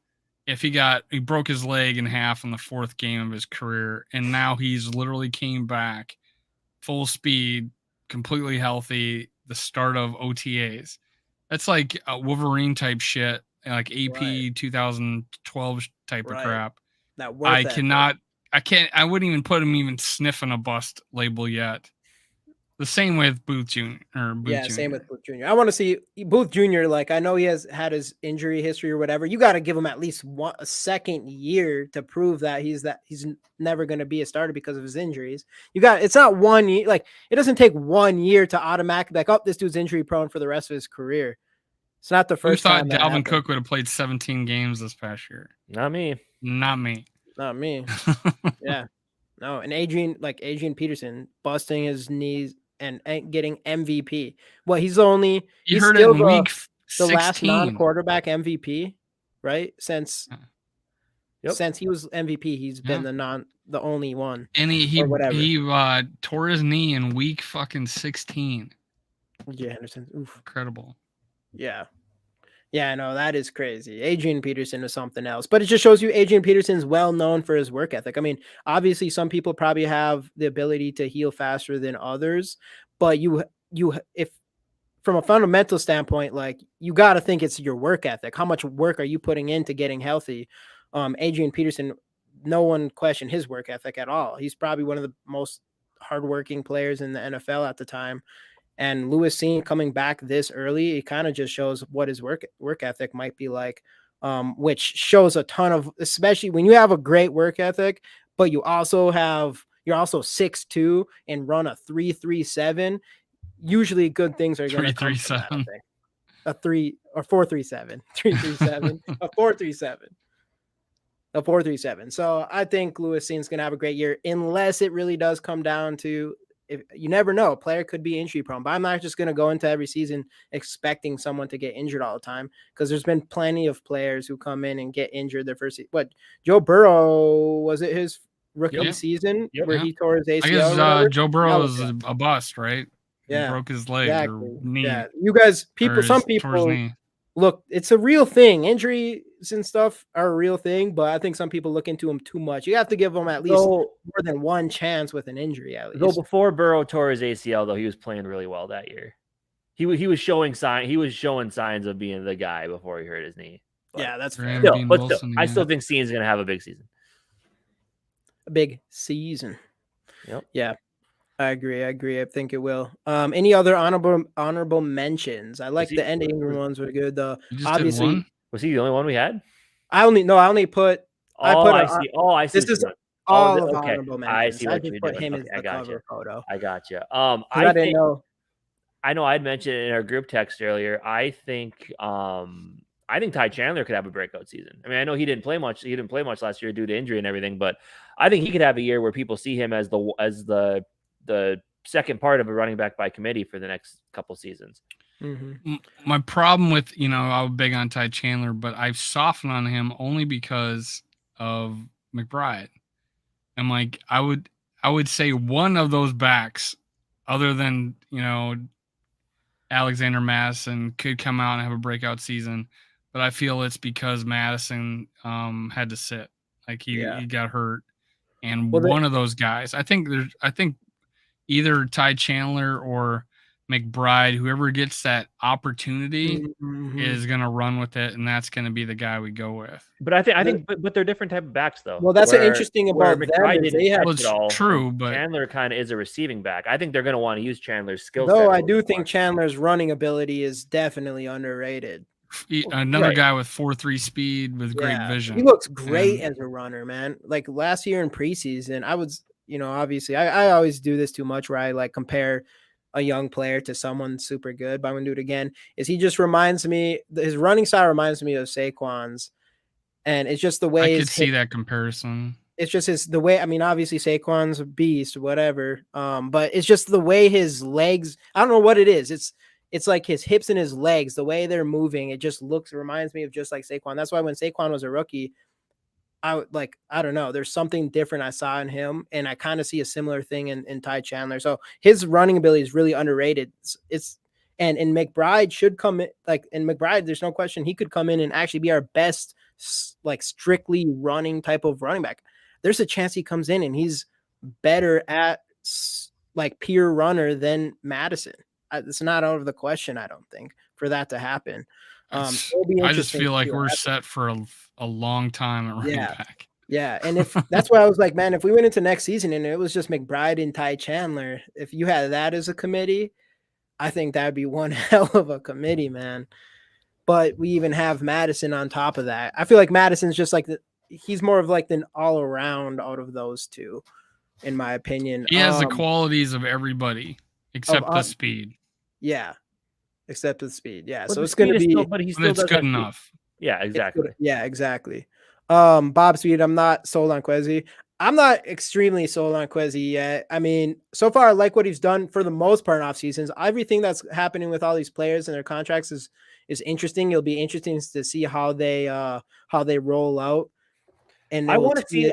if he broke his leg in half in the 4th game of his career, and now he's literally came back full speed, completely healthy, the start of OTAs. That's like a Wolverine type shit, like AP 2012 type of crap. I wouldn't even put him even sniffing a bust label yet. The same with Booth Jr.
Same with Booth Jr. I want to see Booth Jr. Like, I know he has had his injury history or whatever. You got to give him at least a second year to prove that he's never going to be a starter because of his injuries. It's not 1 year. Like, it doesn't take 1 year to automatically like, oh, this dude's injury prone for the rest of his career. It's not the first time.
Who thought Dalvin Cook would have played 17 games this past year?
Not me.
Yeah. No, and Adrian Peterson busting his knees and getting MVP. Well, he's
heard it in week 16.
The last non-quarterback MVP, right? Since he was MVP, he's been the only one.
And he tore his knee in week fucking 16.
Yeah, Henderson. Oof.
Incredible.
Yeah. Yeah, no, that is crazy. Adrian Peterson is something else, but it just shows you Adrian Peterson's well known for his work ethic. I mean, obviously some people probably have the ability to heal faster than others, but if from a fundamental standpoint, like, you got to think it's your work ethic. How much work are you putting into getting healthy? Adrian Peterson, no one questioned his work ethic at all. He's probably one of the most hardworking players in the NFL at the time. And Lewis Cine coming back this early, it kind of just shows what his work ethic might be like, which shows a ton of, especially when you have a great work ethic, but you're also 6'2" and run a 3.37. Usually good things are going to come from that, I think. A 3 or 4.37, 3.37, a 4.37. A 4.37. So I think Lewis Cine's going to have a great year, unless it really does come down to, if you never know, a player could be injury prone, but I'm not just going to go into every season expecting someone to get injured all the time, because there's been plenty of players who come in and get injured their first. Joe Burrow, was it his rookie season where he tore his ACL?
I guess Joe Burrow is a bust, right?
Yeah,
he broke his leg or knee.
Yeah, you guys, some people look, it's a real thing. Injuries and stuff are a real thing, but I think some people look into them too much. You have to give them at least more than one chance with an injury, at least.
Though before Burrow tore his ACL, though, he was playing really well that year. He was showing signs of being the guy before he hurt his knee.
But yeah, that's fair.
I still think Cine's going to have a big season.
A big season.
Yep.
Yeah. I agree. I think it will. Any other honorable mentions? I like the Ed Ingram ones were good. Obviously,
was he the only one we had?
I only put.
I see. I see.
This is all of honorable mentions.
I see what
you
put
him as the cover photo.
I got you.
I didn't know.
I know I'd mentioned in our group text earlier. I think Ty Chandler could have a breakout season. I mean, I know he didn't play much. He didn't play much last year due to injury and everything, but I think he could have a year where people see him as the second part of a running back by committee for the next couple seasons.
Mm-hmm. My problem with, I was big on Ty Chandler, but I've softened on him only because of McBride. I'm like, I would say one of those backs, other than, Alexander Madison, could come out and have a breakout season, but I feel it's because Madison had to sit. Like he got hurt. And one of those guys, I think either Ty Chandler or McBride, whoever gets that opportunity is going to run with it, and that's going to be the guy we go with.
But I think they're different type of backs, though.
Well, that's interesting about McBride.
It's true, but
Chandler kind of is a receiving back. I think they're going to want to use Chandler's skill
set. Though I do think Chandler's running ability is definitely underrated.
Another guy with 4.3 speed with great vision.
He looks great as a runner, man. Like last year in preseason, I was, obviously I always do this too much where I like compare a young player to someone super good, but I'm gonna do it again. Is he just reminds me his running style reminds me of Saquon's, and it's just the
I
way
could see that comparison.
it's just the way. I mean, obviously Saquon's a beast, whatever. But it's just the way his legs. I don't know what it is. It's like his hips and his reminds the way they're moving. It just reminds me of just like Saquon. That's why when Saquon was a rookie, I don't know. There's something different I saw in him, and I kind of see a similar thing in Ty Chandler. So his running ability is really underrated. And McBride should come in in McBride. There's no question he could come in and actually be our best strictly running type of running back. There's a chance he comes in and he's better at pure runner than Madison. It's not out of the question, I don't think, for that to happen. It'll be
I just
interesting
feel
to
like
see what
we're
happens.
set for a long time at running
Yeah.
back.
Yeah, and if that's why I was like, man, if we went into next season and it was just McBride and Ty Chandler, if you had that as a committee, I think that'd be one hell of a committee, man. But we even have Madison on top of that. I feel like Madison's just like he's more of like an all around out of those two, in my opinion.
He has the qualities of everybody except the speed.
Yeah, except the speed. Yeah,
But
so it's gonna be,
but he still
it's
does
good
have speed.
enough.
Yeah, exactly.
Yeah, exactly. Bob Speed, I'm not sold on Quezzy. I'm not extremely sold on Quezzy yet. I mean, so far I like what he's done for the most part in off seasons. Everything that's happening with all these players and their contracts is interesting. It'll be interesting to see how they roll out. And
I want to see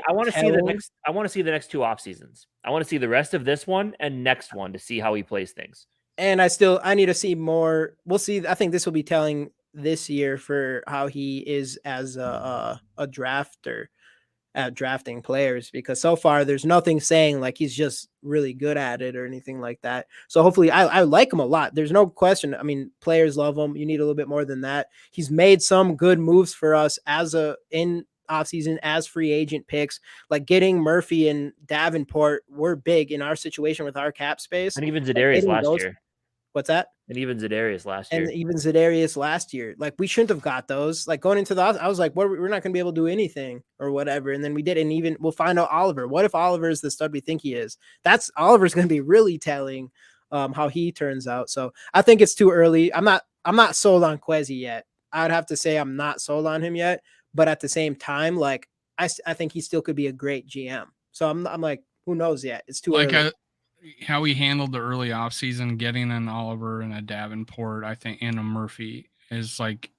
the next 2 off seasons. I want to see the rest of this one and next one to see how he plays things.
And I need to see more. We'll see. I think this will be telling this year for how he is as a drafter at drafting players, because so far there's nothing saying like he's just really good at it or anything like that. So hopefully I like him a lot. There's no question. I mean, players love him. You need a little bit more than that. He's made some good moves for us in offseason as free agent picks, like getting Murphy and Davenport were big in our situation with our cap space.
And even Za'Darius last year.
What's that?
And even Za'Darius last year.
And even Za'Darius last year. Like, we shouldn't have got those. Like, going into I was like, we're not going to be able to do anything or whatever. And then we did. And even we'll find out Oliver. What if Oliver is the stud we think he is? Oliver's going to be really telling how he turns out. So I think it's too early. I'm not sold on Quezzy yet. I'd have to say I'm not sold on him yet. But at the same time, like, I think he still could be a great GM. So I'm like, who knows yet? It's too early.
How he handled the early offseason, getting an Oliver and a Davenport, I think, and a Murphy is like,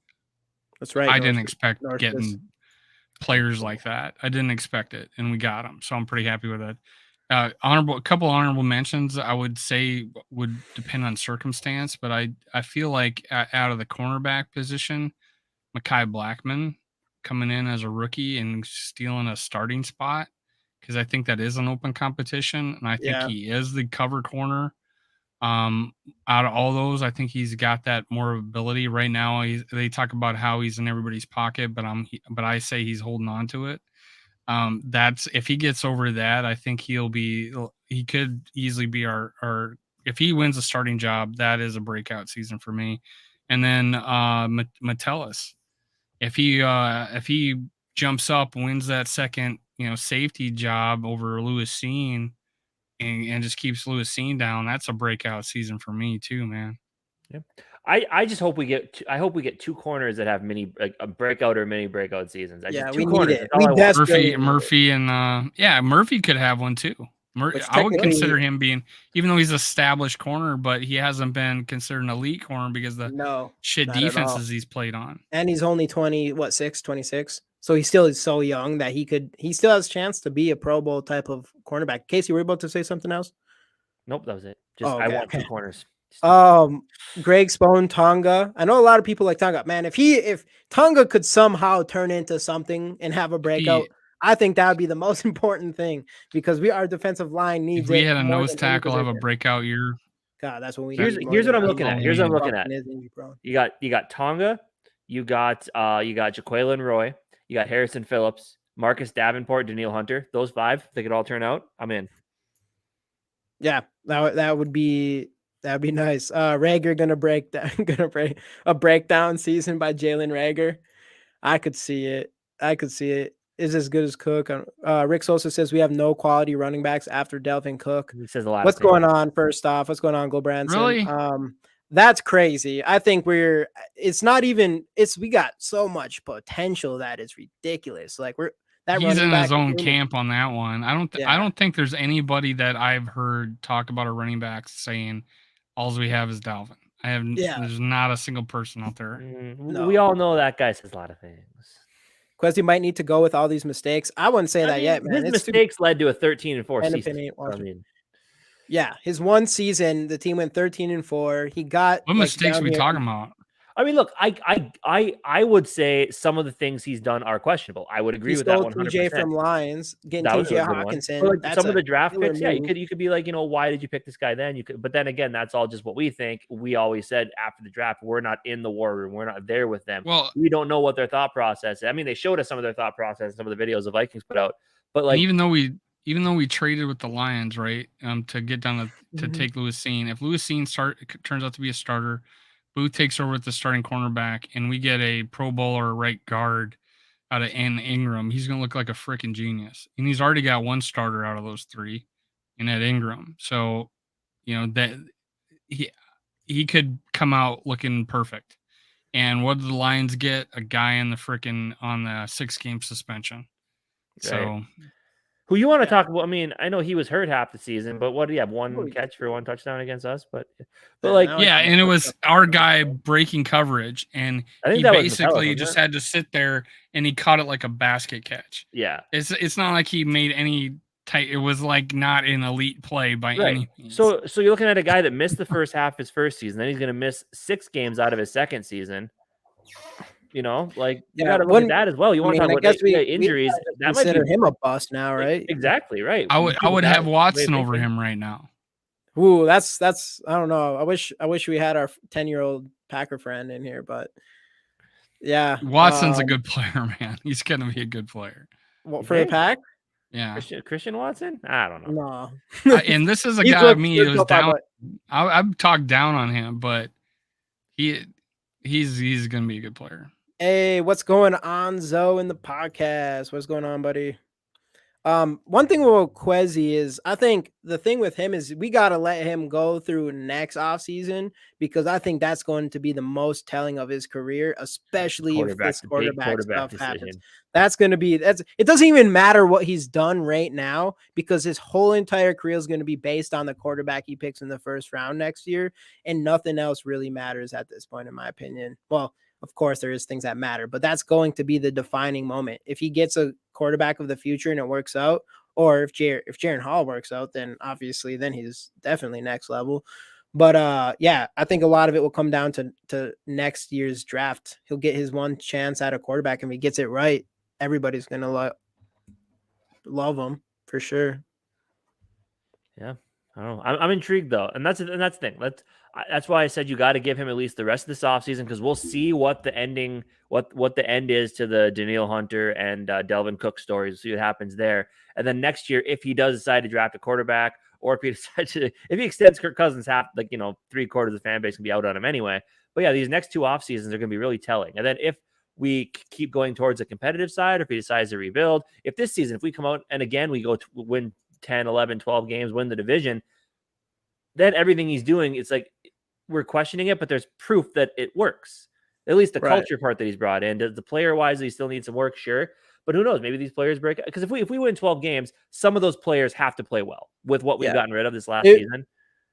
that's right.
I didn't expect getting players like that. I didn't expect it, and we got them. So I'm pretty happy with it. A couple honorable mentions I would say would depend on circumstance, but I feel like out of the cornerback position, Mekhi Blackman coming in as a rookie and stealing a starting spot, because I think that is an open competition, and I think he is the cover corner. Out of all those, I think he's got that more ability right now. They talk about how he's in everybody's pocket, but I say he's holding on to it. That's, if he gets over that, I think he could easily be our if he wins a starting job, that is a breakout season for me. And then Metellus, if he jumps up, wins that second safety job over Lewis Cine and just keeps Lewis Cine down, that's a breakout season for me too, man.
Yeah. I just hope we get 2 corners that have a breakout or mini breakout seasons.
We need it.
Murphy and Murphy could have one too. I would consider him being, even though he's established corner, but he hasn't been considered an elite corner because the defenses he's played on.
And he's only 26. So he still is so young that he still has a chance to be a Pro Bowl type of cornerback. Casey, were you about to say something else?
Nope, that was it. I want 2 corners.
Greg Spone, Tonga. I know a lot of people like Tonga. Man, if Tonga could somehow turn into something and have a breakout, I think that would be the most important thing, because our defensive line needs it.
If we had a nose tackle have a breakout year,
God, that's what we
need. Here's what I'm looking at. You got Tonga, you got Jaquelin Roy, you got Harrison Phillips, Marcus Davenport, Daniil Hunter. Those 5, they could all turn out. I'm in.
Yeah, that would be nice. Rager gonna break a breakdown season by Jalen Rager. I could see it. is as good as Cook. Rick Sosa says we have no quality running backs after Delvin Cook.
He says a lot.
What's
of things.
going on? First off, what's going on, Go Branson?
Really?
That's crazy. I think it's not even. We got so much potential that is ridiculous. Like
he's in his own camp on that one. I
Yeah.
don't think there's anybody that I've heard talk about a running back saying all we have is Dalvin. There's not a single person out there.
No.
We all know that guy says a lot of things.
Quezzy might need to go with all these mistakes. I wouldn't say that yet, man.
His mistakes led to a 13-4 season.
Yeah, his one season, the team went 13-4. He got
what mistakes are we talking about?
I mean, look, I would say some of the things he's done are questionable. I would agree with that 100%.
TJ from Lions, getting TJ Hawkinson.
But like some of the draft picks, yeah, you could be like, why did you pick this guy then? But then again, that's all just what we think. We always said after the draft, we're not in the war room. We're not there with them.
Well,
we don't know what their thought process is. I mean, they showed us some of their thought process in some of the videos the Vikings put out. But like,
even though we traded with the Lions, right, to get down to take Lewis Seen. If Lewis Seen turns out to be a starter, Booth takes over with the starting cornerback, and we get a Pro Bowler right guard out of Ingram. He's going to look like a freaking genius. And he's already got one starter out of those three in Ed Ingram. So, that he could come out looking perfect. And what did the Lions get? A guy on the 6-game suspension.
Right.
So,
who you want to talk about? I mean, I know he was hurt half the season, but what do you have? One catch for one touchdown against us, but like,
yeah, and it was our guy breaking coverage, and he basically just had to sit there and he caught it like a basket catch.
Yeah,
it's not like he made any tight. It was like not an elite play by any means.
So you're looking at a guy that missed the first half of his first season, then he's going to miss 6 games out of his second season. You got to look at that as well. You want to talk about injuries?
That might consider him a bust now, right?
Exactly right.
I would have Watson over him right now.
Ooh, that's I don't know. I wish we had our 10-year-old Packer friend in here, but yeah,
Watson's a good player, man. He's gonna be a good player.
What, for the Pack?
Yeah, Christian Watson. I don't know.
No,
and this is a guy. Who's down. I've talked down on him, but he's gonna be a good player.
Hey, what's going on, Zoe, in the podcast? What's going on, buddy? One thing with Quezzy is I think the thing with him is we got to let him go through next offseason because I think that's going to be the most telling of his career, especially if this quarterback stuff happens. That's going to be it doesn't even matter what he's done right now because his whole entire career is going to be based on the quarterback he picks in the first round next year, and nothing else really matters at this point, in my opinion. Well, of course, there is things that matter, but that's going to be the defining moment. If he gets a quarterback of the future and it works out, or if Jaren Hall works out, then obviously then he's definitely next level. But yeah, I think a lot of it will come down to next year's draft. He'll get his one chance at a quarterback, and if he gets it right, everybody's gonna love him for sure.
Yeah. I don't know. I'm intrigued though, and that's the thing. That's why I said you got to give him at least the rest of this offseason because we'll see what the end is to the Danielle Hunter and Delvin Cook stories. See what happens there, and then next year, if he does decide to draft a quarterback, or if he extends Kirk Cousins half, 3/4 of the fan base can be out on him anyway. But yeah, these next 2 off seasons are going to be really telling. And then if we keep going towards the competitive side, or if he decides to rebuild, if this season, if we come out and again we go to win 10, 11, 12 games, win the division, then everything he's doing, it's like we're questioning it, but there's proof that it works. At least the culture part that he's brought in. Does the player-wise, he still needs some work? Sure. But who knows? Maybe these players break. Because if we win 12 games, some of those players have to play well with what we've gotten rid of this last season.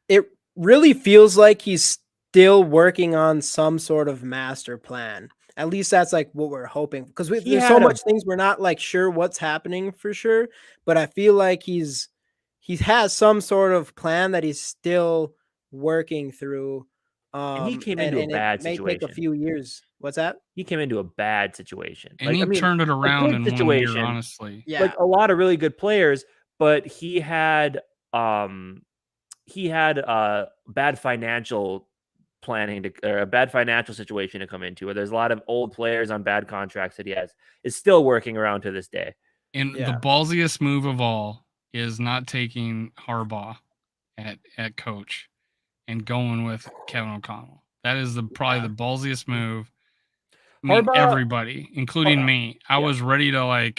It really feels like he's still working on some sort of master plan. At least that's like what we're hoping. Because there's so much things we're not like sure what's happening for sure. But I feel like he has some sort of plan that he's still working through.
And he came into a bad situation. It may
take a few years. What's that?
He came into a bad situation.
And he turned it around in 1 year, honestly.
Yeah. Like a lot of really good players, but he had bad financial planning or a bad financial situation to come into where there's a lot of old players on bad contracts that he is still working around to this day.
And the ballsiest move of all is not taking Harbaugh at coach and going with Kevin O'Connell. That is probably the ballsiest move. I mean, everybody, including me, I was ready to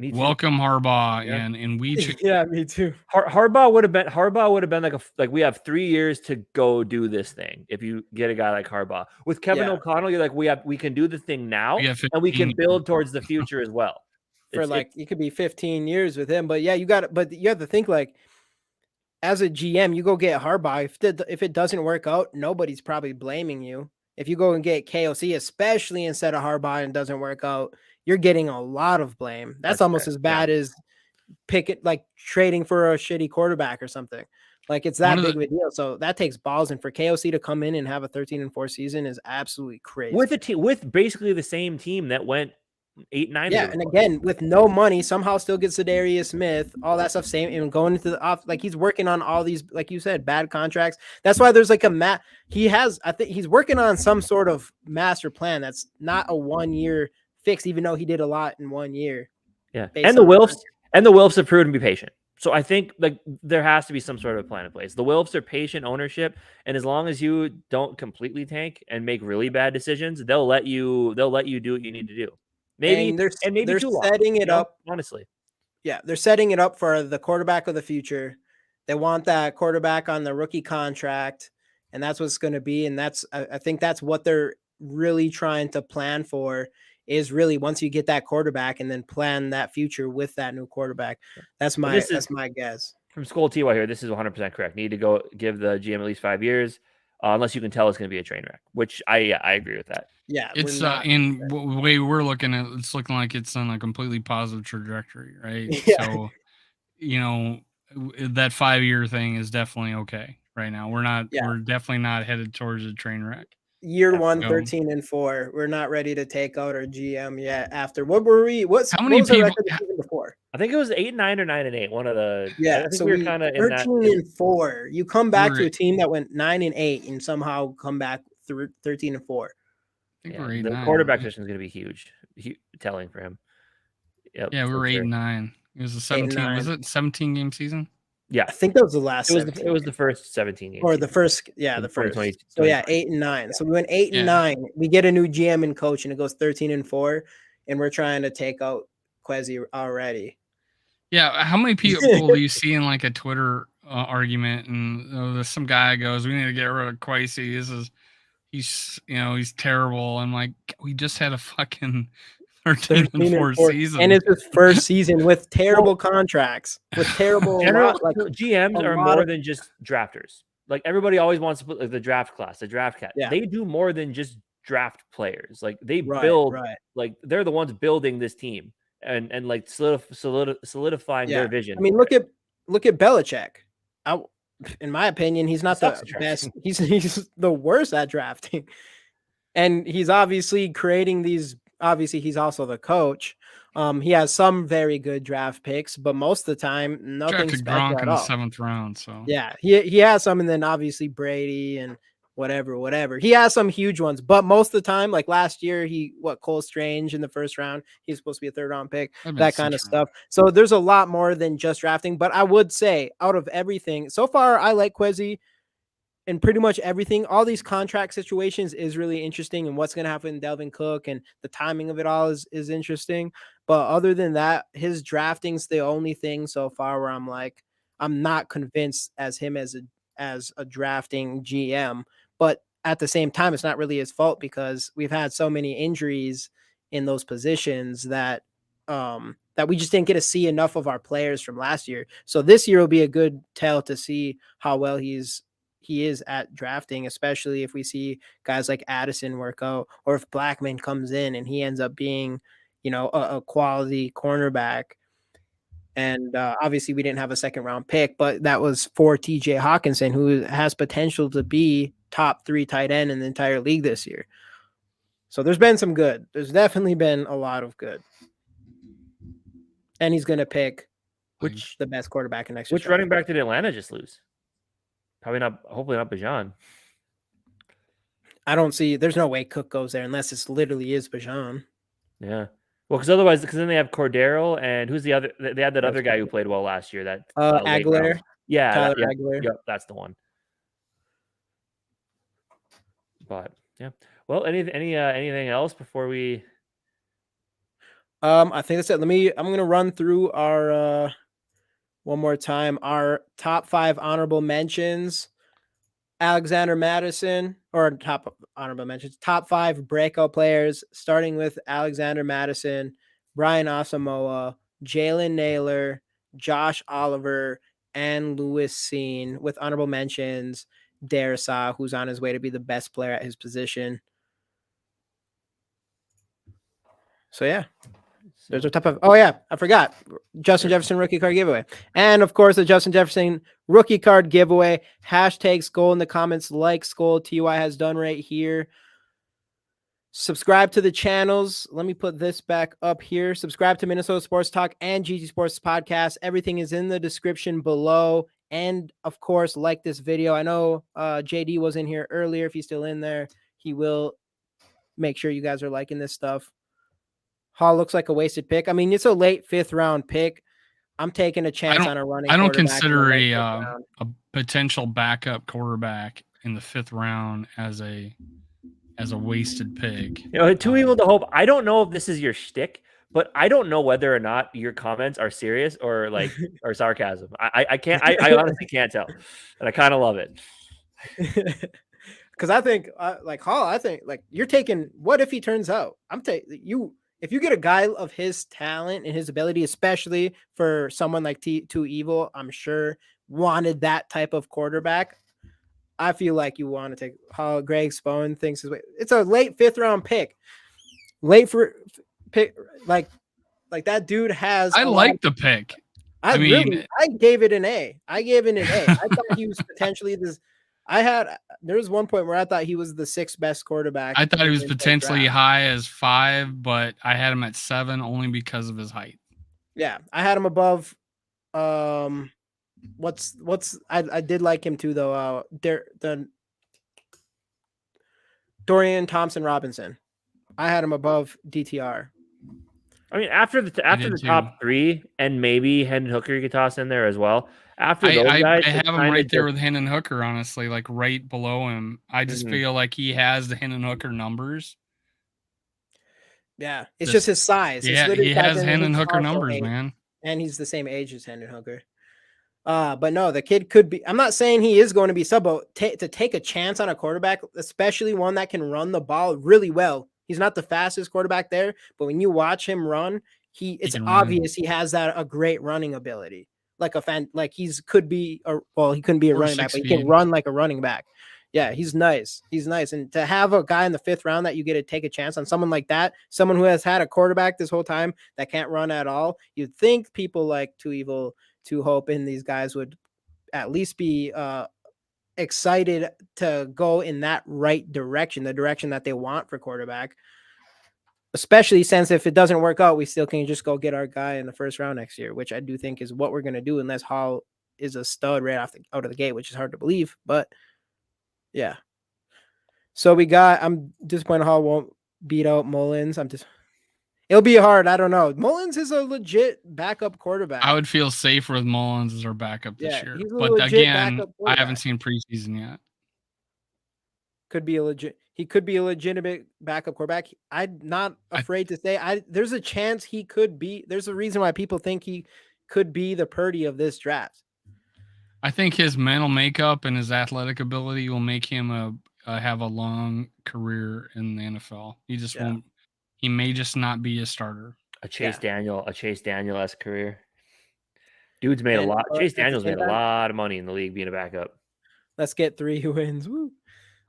Me too.
Welcome Harbaugh,
Yeah.
and we
Yeah, me too.
Harbaugh would have been like we have 3 years to go do this thing. If you get a guy like Harbaugh with Kevin
Yeah.
O'Connell, you're like we can do the thing now,
got
and we
15
can build towards the future as well.
For like it could be 15 years with him, but yeah, but you have to think like as a GM, you go get Harbaugh. If it doesn't work out, nobody's probably blaming you. If you go and get KOC, especially instead of Harbaugh, and it doesn't work out, you're getting a lot of blame. That's almost
fair.
as bad as like trading for a shitty quarterback or something. Like it's
One
that
of
big of a deal. So that takes balls. And for KOC to come in and have a 13-4 season is absolutely crazy.
with basically the same team that went 8-9.
Yeah, and again, with no money, somehow still gets Zadarius Smith, all that stuff. Same and going into the off, like he's working on all these, like you said, bad contracts. That's why there's like I think he's working on some sort of master plan that's not a 1 year fix, even though he did a lot in 1 year.
Yeah,
based
and the
on
Wilfs have proven to be patient. So I think like there has to be some sort of plan in place. The Wilfs are patient ownership, and as long as you don't completely tank and make really bad decisions, they'll let you do what you need to do. Maybe
they're
too long,
setting it up.
honestly.
Yeah, they're setting it up for the quarterback of the future. They want that quarterback on the rookie contract, and that's what's going to be. And I think that's what they're really trying to plan for. Is really once you get that quarterback and then plan that future with that new quarterback. That's my guess.
From Skol TY here, this is 100% correct. Need to go give the GM at least 5 years, unless you can tell it's going to be a train wreck. Which I agree with that.
Yeah,
it's in the way we're looking at it's looking like it's on a completely positive trajectory, right?
Yeah.
So, that 5-year thing is definitely okay right now. We're definitely not headed towards a train wreck.
Year 1, 13-4. We're not ready to take out our GM yet. After what were we? What was the record the season before?
I think it was 8-9 or 9-8. One of the
I think
so we were kind of
13-4. You come back to a team that went 9-8 and somehow come back through 13-4.
I think we're 8-9.
The quarterback position is going to be huge, telling for him.
Yep, yeah, we were 8-9. It was a 17. Was it 17-game season?
Yeah,
I think that was the last.
It was the first 17 games.
Or the first, the first. So 8-9. So we went 8-9. We get a new GM and coach, and it goes 13-4, and we're trying to take out Kwesi already.
Yeah, how many people do you see in like a Twitter argument, and there's some guy goes, "We need to get rid of Kwesi. He's terrible." I'm like, we just had a fucking 13-4 season,
and it's his first season with terrible contracts, with terrible.
GMs are more than just drafters. Like everybody always wants to put like the draft class, the draft cat.
Yeah.
They do more than just draft players. Like they build, like they're the ones building this team and like solidifying their vision.
I mean, look at Belichick. In my opinion, he's not the best. He's the worst at drafting, and he's obviously creating these. Obviously, he's also the coach. He has some very good draft picks, but most of the time, nothing special
Gronk
at
in
all.
the 7th round. So
yeah, he has some, and then obviously Brady and whatever. He has some huge ones, but most of the time, like last year, Cole Strange in the 1st round. He's supposed to be a 3rd round pick. That kind of stuff. So there's a lot more than just drafting. But I would say, out of everything so far, I like Kwesi. And pretty much everything, all these contract situations is really interesting, and what's going to happen in Delvin Cook and the timing of it all is interesting. But other than that, his drafting's the only thing so far where I'm like, I'm not convinced as him as a drafting GM. But at the same time, it's not really his fault because we've had so many injuries in those positions that we just didn't get to see enough of our players from last year. So this year will be a good tell to see how well he is at drafting, especially if we see guys like Addison work out, or if Blackman comes in and he ends up being, a quality cornerback. And obviously we didn't have a 2nd round pick, but that was for TJ Hawkinson, who has potential to be top 3 tight end in the entire league this year. So there's been some good. There's definitely been a lot of good. And he's going to pick the best quarterback in next year.
Which running back did Atlanta just lose? Hopefully not Bajan.
I don't see. There's no way Cook goes there unless it literally is Bajan.
Yeah. Well, because then they have Cordero and who's the other? They had that other guy who played well last year. That
Aguilar.
Yeah,
Tyler Aguilar.
Yep, that's the one. But yeah. Well, anything else before we?
I think that's it. I'm gonna run through our one more time. Our top 5 honorable mentions. Alexander Madison, or top honorable mentions, top 5 breakout players, starting with Alexander Madison, Brian Asamoah, Jalen Naylor, Josh Oliver, and Lewis Seen, with honorable mentions, Darrisaw, who's on his way to be the best player at his position. So yeah. There's a top of. Oh yeah, I forgot. Justin Jefferson rookie card giveaway, and of course the Justin Jefferson rookie card giveaway. Hashtag Skol in the comments, like Skol TY has done right here. Subscribe to the channels. Let me put this back up here. Subscribe to Minnesota Sports Talk and GG Sports Podcast. Everything is in the description below. And of course, like this video. I know JD was in here earlier. If he's still in there, he will make sure you guys are liking this stuff. Hall looks like a wasted pick. I mean, it's a late 5th round pick. I'm taking a chance on a running.
I don't
quarterback
consider
in the late 5th round.
a potential backup quarterback in the 5th round as a wasted pick.
You know, too evil to hope. I don't know if this is your shtick, but I don't know whether or not your comments are serious or like or sarcasm. I can't. I honestly can't tell, and I kind of love it.
Because I think like Hall, I think like you're taking. What if he turns out? I'm taking you. If you get a guy of his talent and his ability, especially for someone like Too Evil, I'm sure wanted that type of quarterback. I feel like you want to take how Greg Spohn thinks his way. It's a late 5th round pick. Late for pick, like that dude has.
I like the pick.
I gave it an A. I gave it an A. I thought he was potentially this. There was one point where I thought he was the 6th best quarterback.
I thought he was potentially high as 5, but I had him at 7 only because of his height.
Yeah, I had him above. I did like him too though. The Dorian Thompson-Robinson. I had him above DTR.
I mean, after the top 3, and maybe Hendon Hooker you could toss in there as well. After those guys,
I have him right there with Hendon Hooker, honestly, like right below him. I just feel like he has the Hendon Hooker numbers.
Yeah, it's just his size.
Yeah, he has Hendon Hooker numbers, man.
And he's the same age as Hendon Hooker. But no, the kid could be. I'm not saying he is going to be sub, but to take a chance on a quarterback, especially one that can run the ball really well. He's not the fastest quarterback there, but when you watch him run, it's obvious he has a great running ability. Like he couldn't be a running back, but he can run like a running back. Yeah, he's nice. He's nice. And to have a guy in the 5th round that you get to take a chance on, someone like that, someone who has had a quarterback this whole time that can't run at all, you'd think people like Too Evil, Too Hope, and these guys would at least be excited to go in that right direction, the direction that they want for quarterback. Especially since if it doesn't work out, we still can just go get our guy in the 1st round next year, which I do think is what we're going to do, unless Hall is a stud right out of the gate, which is hard to believe. But yeah. So I'm disappointed Hall won't beat out Mullins. It'll be hard. I don't know. Mullins is a legit backup quarterback.
I would feel safer with Mullins as our backup this year. But again, I haven't seen preseason yet.
He could be a legitimate backup quarterback. I'm not afraid to say there's a chance he could be. There's a reason why people think he could be the Purdy of this draft.
I think his mental makeup and his athletic ability will make him have a long career in the NFL. He just won't. He may just not be a starter.
A Chase Daniel-esque career. Dude's made a lot. Chase Daniel's made a lot of money in the league being a backup.
Let's get 3 wins. Woo.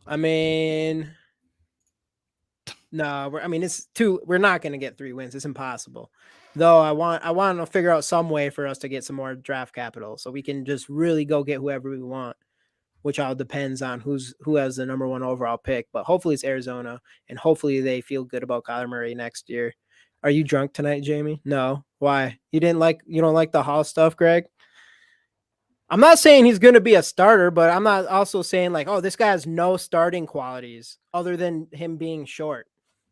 I mean, no, we're not going to get 3 wins. It's impossible. Though I want to figure out some way for us to get some more draft capital so we can just really go get whoever we want, which all depends on who has the number 1 overall pick. But hopefully it's Arizona, and hopefully they feel good about Kyler Murray next year. Are you drunk tonight, Jamie? No. Why? You don't like the Hall stuff, Greg? I'm not saying he's going to be a starter, but I'm not also saying like, oh, this guy has no starting qualities other than him being short.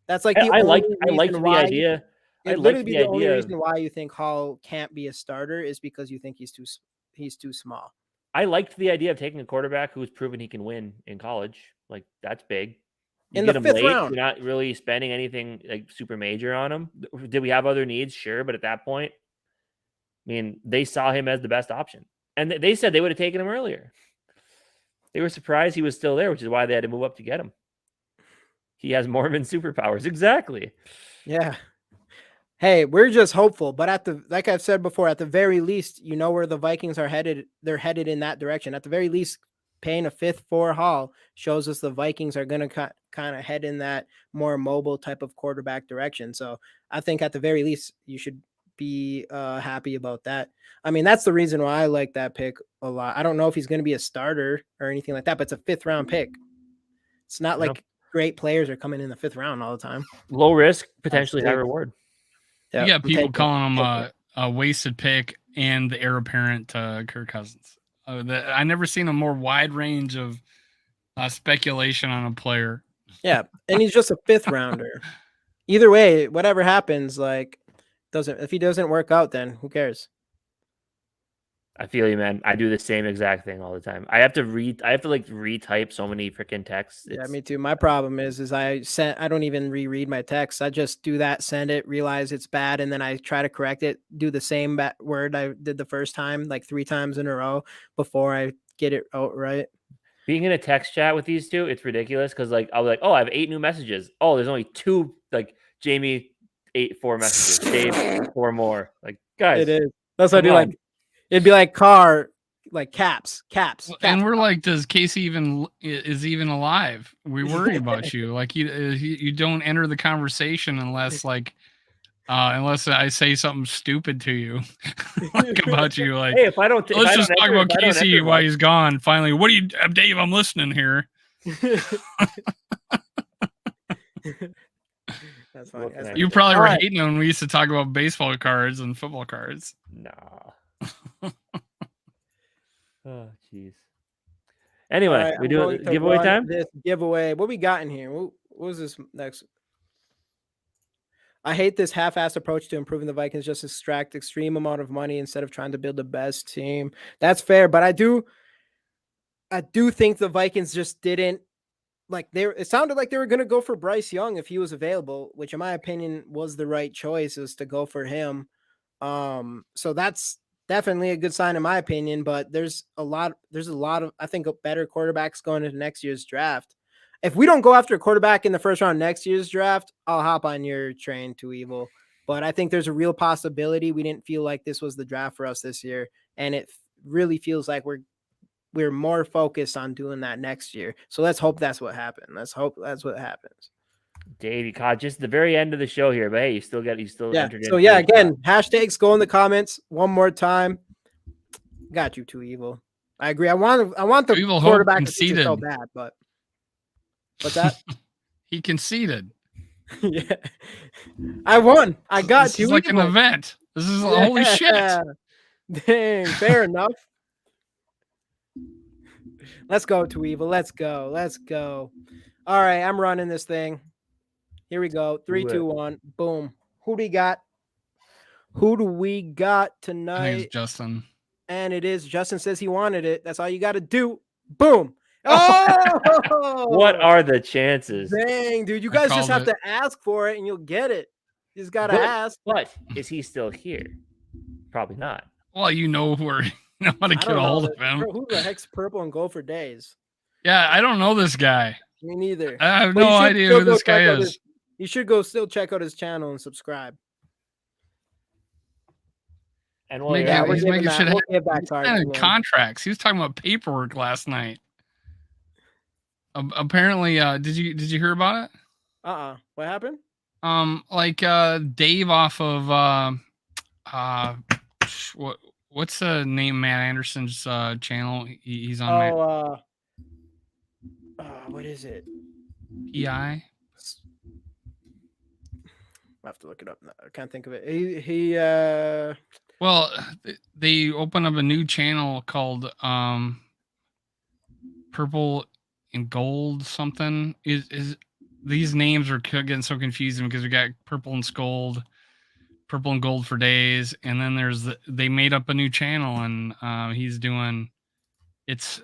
That's like
I like the idea.
It literally be the only reason why you think Hall can't be a starter is because you think he's too small.
I liked the idea of taking a quarterback who's proven he can win in college. Like, that's big.
in
get
the
him
5th
late.
round.
You're not really spending anything like super major on him. Did we have other needs? Sure, but at that point, I mean, they saw him as the best option, and they said they would have taken him earlier. They were surprised he was still there, which is why they had to move up to get him. He has Mormon superpowers. Exactly.
Yeah. Hey, we're just hopeful, but like I've said before, at the very least, you know where the Vikings are headed. They're headed in that direction. At the very least, paying a 5th for Hall shows us the Vikings are going to kind of head in that more mobile type of quarterback direction. So I think at the very least, you should be happy about that. I mean, that's the reason why I like that pick a lot. I don't know if he's going to be a starter or anything like that, but it's a 5th round pick. It's not like great players are coming in the 5th round all the time.
Low risk, potentially high reward.
You got people calling him a wasted pick and the heir apparent to Kirk Cousins. I never seen a more wide range of speculation on a player.
Yeah, and he's just a 5th rounder. Either way, whatever happens, like if he doesn't work out, then who cares?
I feel you, man. I do the same exact thing all the time. I have to like retype so many freaking texts.
Yeah, me too. My problem is I don't even reread my texts. I just do that, send it, realize it's bad, and then I try to correct it, do the same word I did the first time, like 3 times in a row before I get it out right.
Being in a text chat with these two, it's ridiculous because like I'll be like, oh, I have 8 new messages. Oh, there's only 2. Like Jamie 4 messages, Dave 4 more. Like guys,
it is. That's what I do. Like it'd be like car, like caps.
And we're like, does Casey is even alive? We worry about you. Like you don't enter the conversation unless I say something stupid to you, like about you. Like,
hey, if I don't,
let's just talk about Casey while he's gone. Finally, what do you, Dave? I'm listening here.
That's funny.
You probably were hating when we used to talk about baseball cards and football cards.
Nah. Oh, jeez. Anyway, we do giveaway time.
This giveaway. What we got in here? What was this next? I hate this half-assed approach to improving the Vikings. Just extract extreme amount of money instead of trying to build the best team. That's fair, but I do think the Vikings just didn't it sounded like they were going to go for Bryce Young if he was available, which in my opinion was the right choice, is to go for him. So that's definitely a good sign in my opinion, but there's a lot of, I think, better quarterbacks going into next year's draft. If we don't go after a quarterback in the 1st round next year's draft, I'll hop on your train, Too Evil. But I think there's a real possibility. We didn't feel like this was the draft for us this year, and it really feels like we're more focused on doing that next year. So let's hope that's what happens. Let's hope that's what happens.
Dave, you caught just the very end of the show here, but hey, you still entered.
So yeah, again, hashtags go in the comments one more time. Got you, Too Evil. I agree. I want the
Evil
quarterback to be so bad, but what's that?
He conceded.
Yeah, I won. I got
this is like an event. This is holy shit.
Dang, fair enough. Let's go, Too Evil. Let's go. All right, I'm running this thing. Here we go. 3, 2, 1. Boom. Who do we got tonight?
I think it's Justin.
And it is. Justin says he wanted it. That's all you got to do. Boom. Oh!
What are the chances?
Dang, dude. You guys just have to ask for it and you'll get it. You just got to ask.
But is he still here? Probably not.
Well, you know how to get a hold of him.
Who the heck's Purple and Go for Days?
Yeah, I don't know this guy.
Me neither.
I have no idea who this guy is.
You should go still check out his channel and subscribe.
And
he's making shit happen. Contracts. He was talking about paperwork last night. Apparently, did you hear about it?
What happened?
Dave off of what's the name? Matt Anderson's channel. He's on.
What is it?
PI.
I have to look it up. I can't think of it.
Well, they opened up a new channel called Purple and Gold something. Is these names are getting so confusing because we got Purple and Gold for Days, and then they made up a new channel, and he's doing it's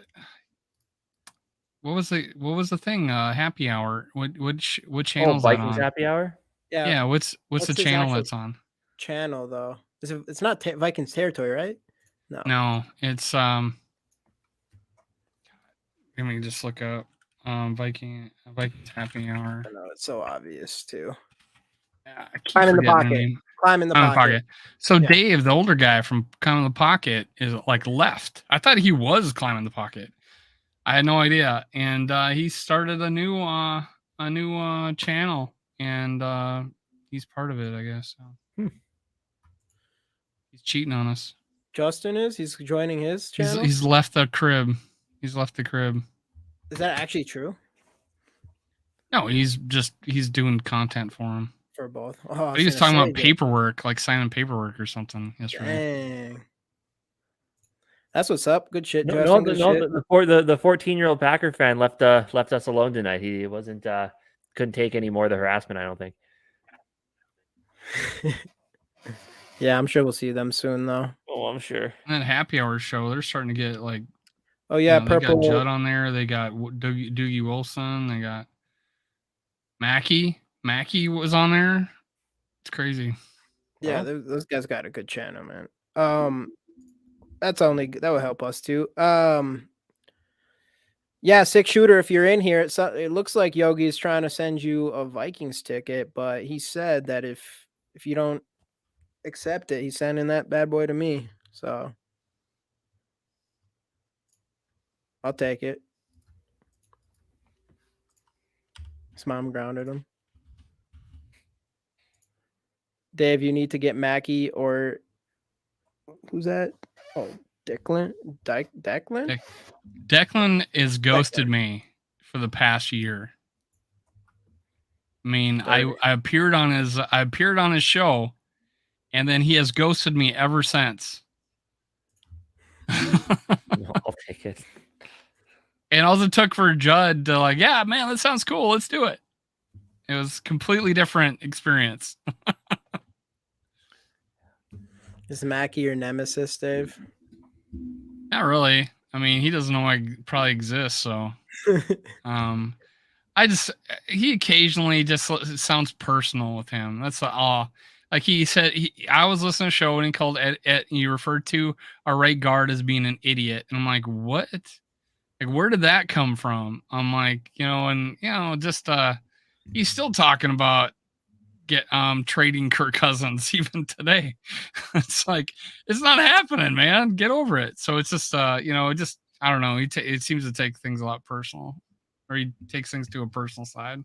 what was the thing? Happy hour. What channel is that
Vikings
on?
happy hour.
Yeah.
Yeah, what's the
his
channel
actual
that's on?
channel though? It's not Vikings territory, right? No.
No, it's let me just look up Vikings happy hour.
I know it's so obvious too.
Yeah, I keep
Climb in the
forgetting the
pocket.
name.
Climb in the
Climb in the
pocket.
So
Yeah.
Dave, the older guy from Climb in the Pocket, is like left. I thought he was climbing the pocket. I had no idea, and he started a new channel, and he's part of it, I guess. So. He's cheating on us.
Justin he's joining his channel.
He's left the crib. He's left the crib.
Is that actually true?
No, he's doing content for him.
For both. Oh,
He was talking about paperwork, like signing paperwork or something yesterday.
Dang. That's what's up. Good shit,
No,
Justin. Good shit.
the 14-year-old Packer fan left us alone tonight. He wasn't couldn't take any more of the harassment, I don't think.
Yeah, I'm sure we'll see them soon though.
Oh, I'm sure.
And that happy hour show, they're starting to get like,
oh yeah,
they
purple.
got Judd on there. They got Doogie Wilson. They got Mackie. Mackie was on there. It's crazy.
Yeah, those guys got a good channel, man. That will help us too. Yeah, 6-shooter. If you're in here, it looks like Yogi is trying to send you a Vikings ticket, but he said that if you don't accept it, he's sending that bad boy to me. So I'll take it. His mom grounded him. Dave, you need to get Mackie or who's that? Oh, Declan. Declan?
Declan is ghosted me for the past year. I mean, I appeared on his show, and then he has ghosted me ever since.
I'll take it.
And all it took for Judd to like, yeah, man, that sounds cool. Let's do it. It was a completely different experience.
Is Mackie your nemesis, Dave?
Not really. I mean, he doesn't know I probably exist, so he occasionally just sounds personal with him. That's all. Like he said, I was listening to a show and he called you referred to our right guard as being an idiot, and I'm like, what? Like, where did that come from? I'm like, just he's still talking about trading Kirk Cousins even today. It's like, it's not happening, man. Get over it. So it's just I don't know. It seems to take things a lot personal, or he takes things to a personal side.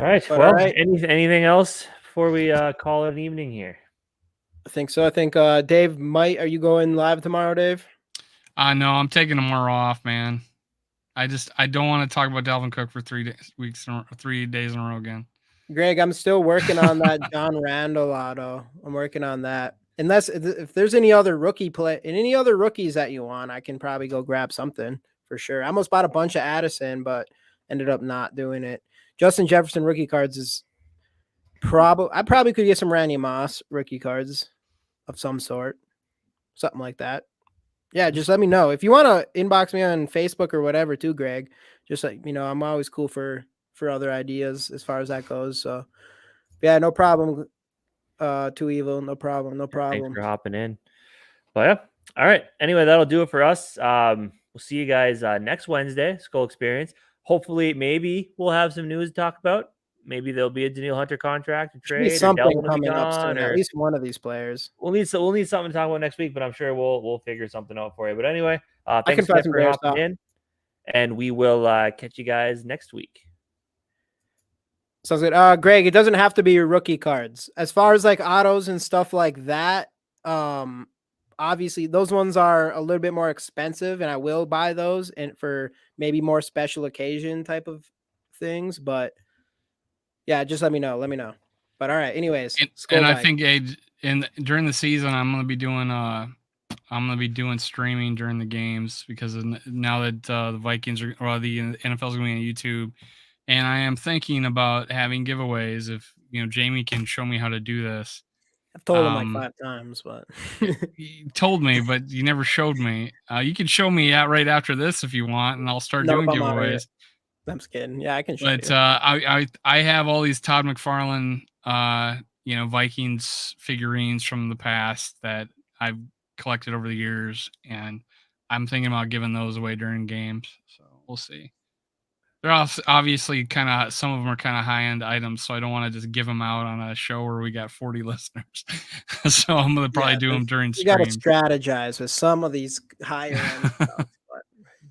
All right.
But
well, anything else before we call it an evening here?
I think so. I think Dave are you going live tomorrow, Dave?
No, I'm taking tomorrow off, man. I don't want to talk about Dalvin Cook for 3 days in a row again.
Greg, I'm still working on that John Randall auto. I'm working on that. Unless if there's any other any other rookies that you want, I can probably go grab something for sure. I almost bought a bunch of Addison, but ended up not doing it. Justin Jefferson rookie cards is I probably could get some Randy Moss rookie cards of some sort, something like that. Yeah, just let me know if you want to inbox me on Facebook or whatever too, Greg. Just like I'm always cool for other ideas as far as that goes. So yeah, no problem. Too evil, no problem.
Thanks for hopping in. But yeah, all right. Anyway, that'll do it for us. We'll see you guys next Wednesday, Skol Experience. Hopefully, maybe we'll have some news to talk about. Maybe there'll be a Daniil Hunter contract, a trade,
something coming up soon. At least one of these players.
We'll need something to talk about next week, but I'm sure we'll figure something out for you. But anyway, thanks again for hopping in, and we will catch you guys next week.
Sounds good. Greg, it doesn't have to be your rookie cards. As far as like autos and stuff like that, obviously those ones are a little bit more expensive, and I will buy those and for maybe more special occasion type of things. But yeah, just let me know. But all right, anyways.
And I think during the season, I'm gonna be doing streaming during the games because now that the Vikings the NFL is gonna be on YouTube. And I am thinking about having giveaways if Jamie can show me how to do this.
I've told him like
Um,
5 times, but
You told me, but you never showed me. You can show me out right after this if you want, and I'll start
nope,
doing
I'm out of here.
giveaways.
I'm just kidding. Yeah, I can show
But
you.
I have all these Todd McFarlane Vikings figurines from the past that I've collected over the years, and I'm thinking about giving those away during games. So we'll see. They're obviously kind of, some of them are kind of high end items, so I don't want to just give them out on a show where we got 40 listeners. So I'm gonna probably do them during
You got to
stream.
strategize with some of these higher end stuff. But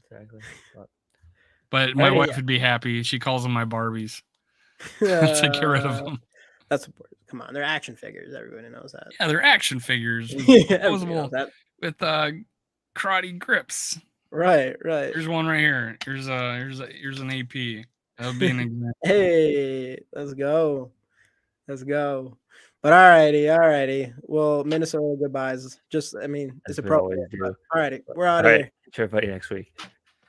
Exactly.
But my
Okay,
wife
yeah.
would be happy. She calls them my Barbies. To get rid of them.
That's come on, they're action figures. Everybody knows that.
Yeah, they're action figures with
Everybody
disposable
knows that.
with karate grips.
Right.
Here's one right here. Here's an AP. That'll be an example.
Hey, let's go. But alrighty. Well, Minnesota goodbyes. Just, I mean,
as
it's
we always
appropriate.
do.
Alrighty, we're out
All
of
right,
here.
sure, buddy. Next week.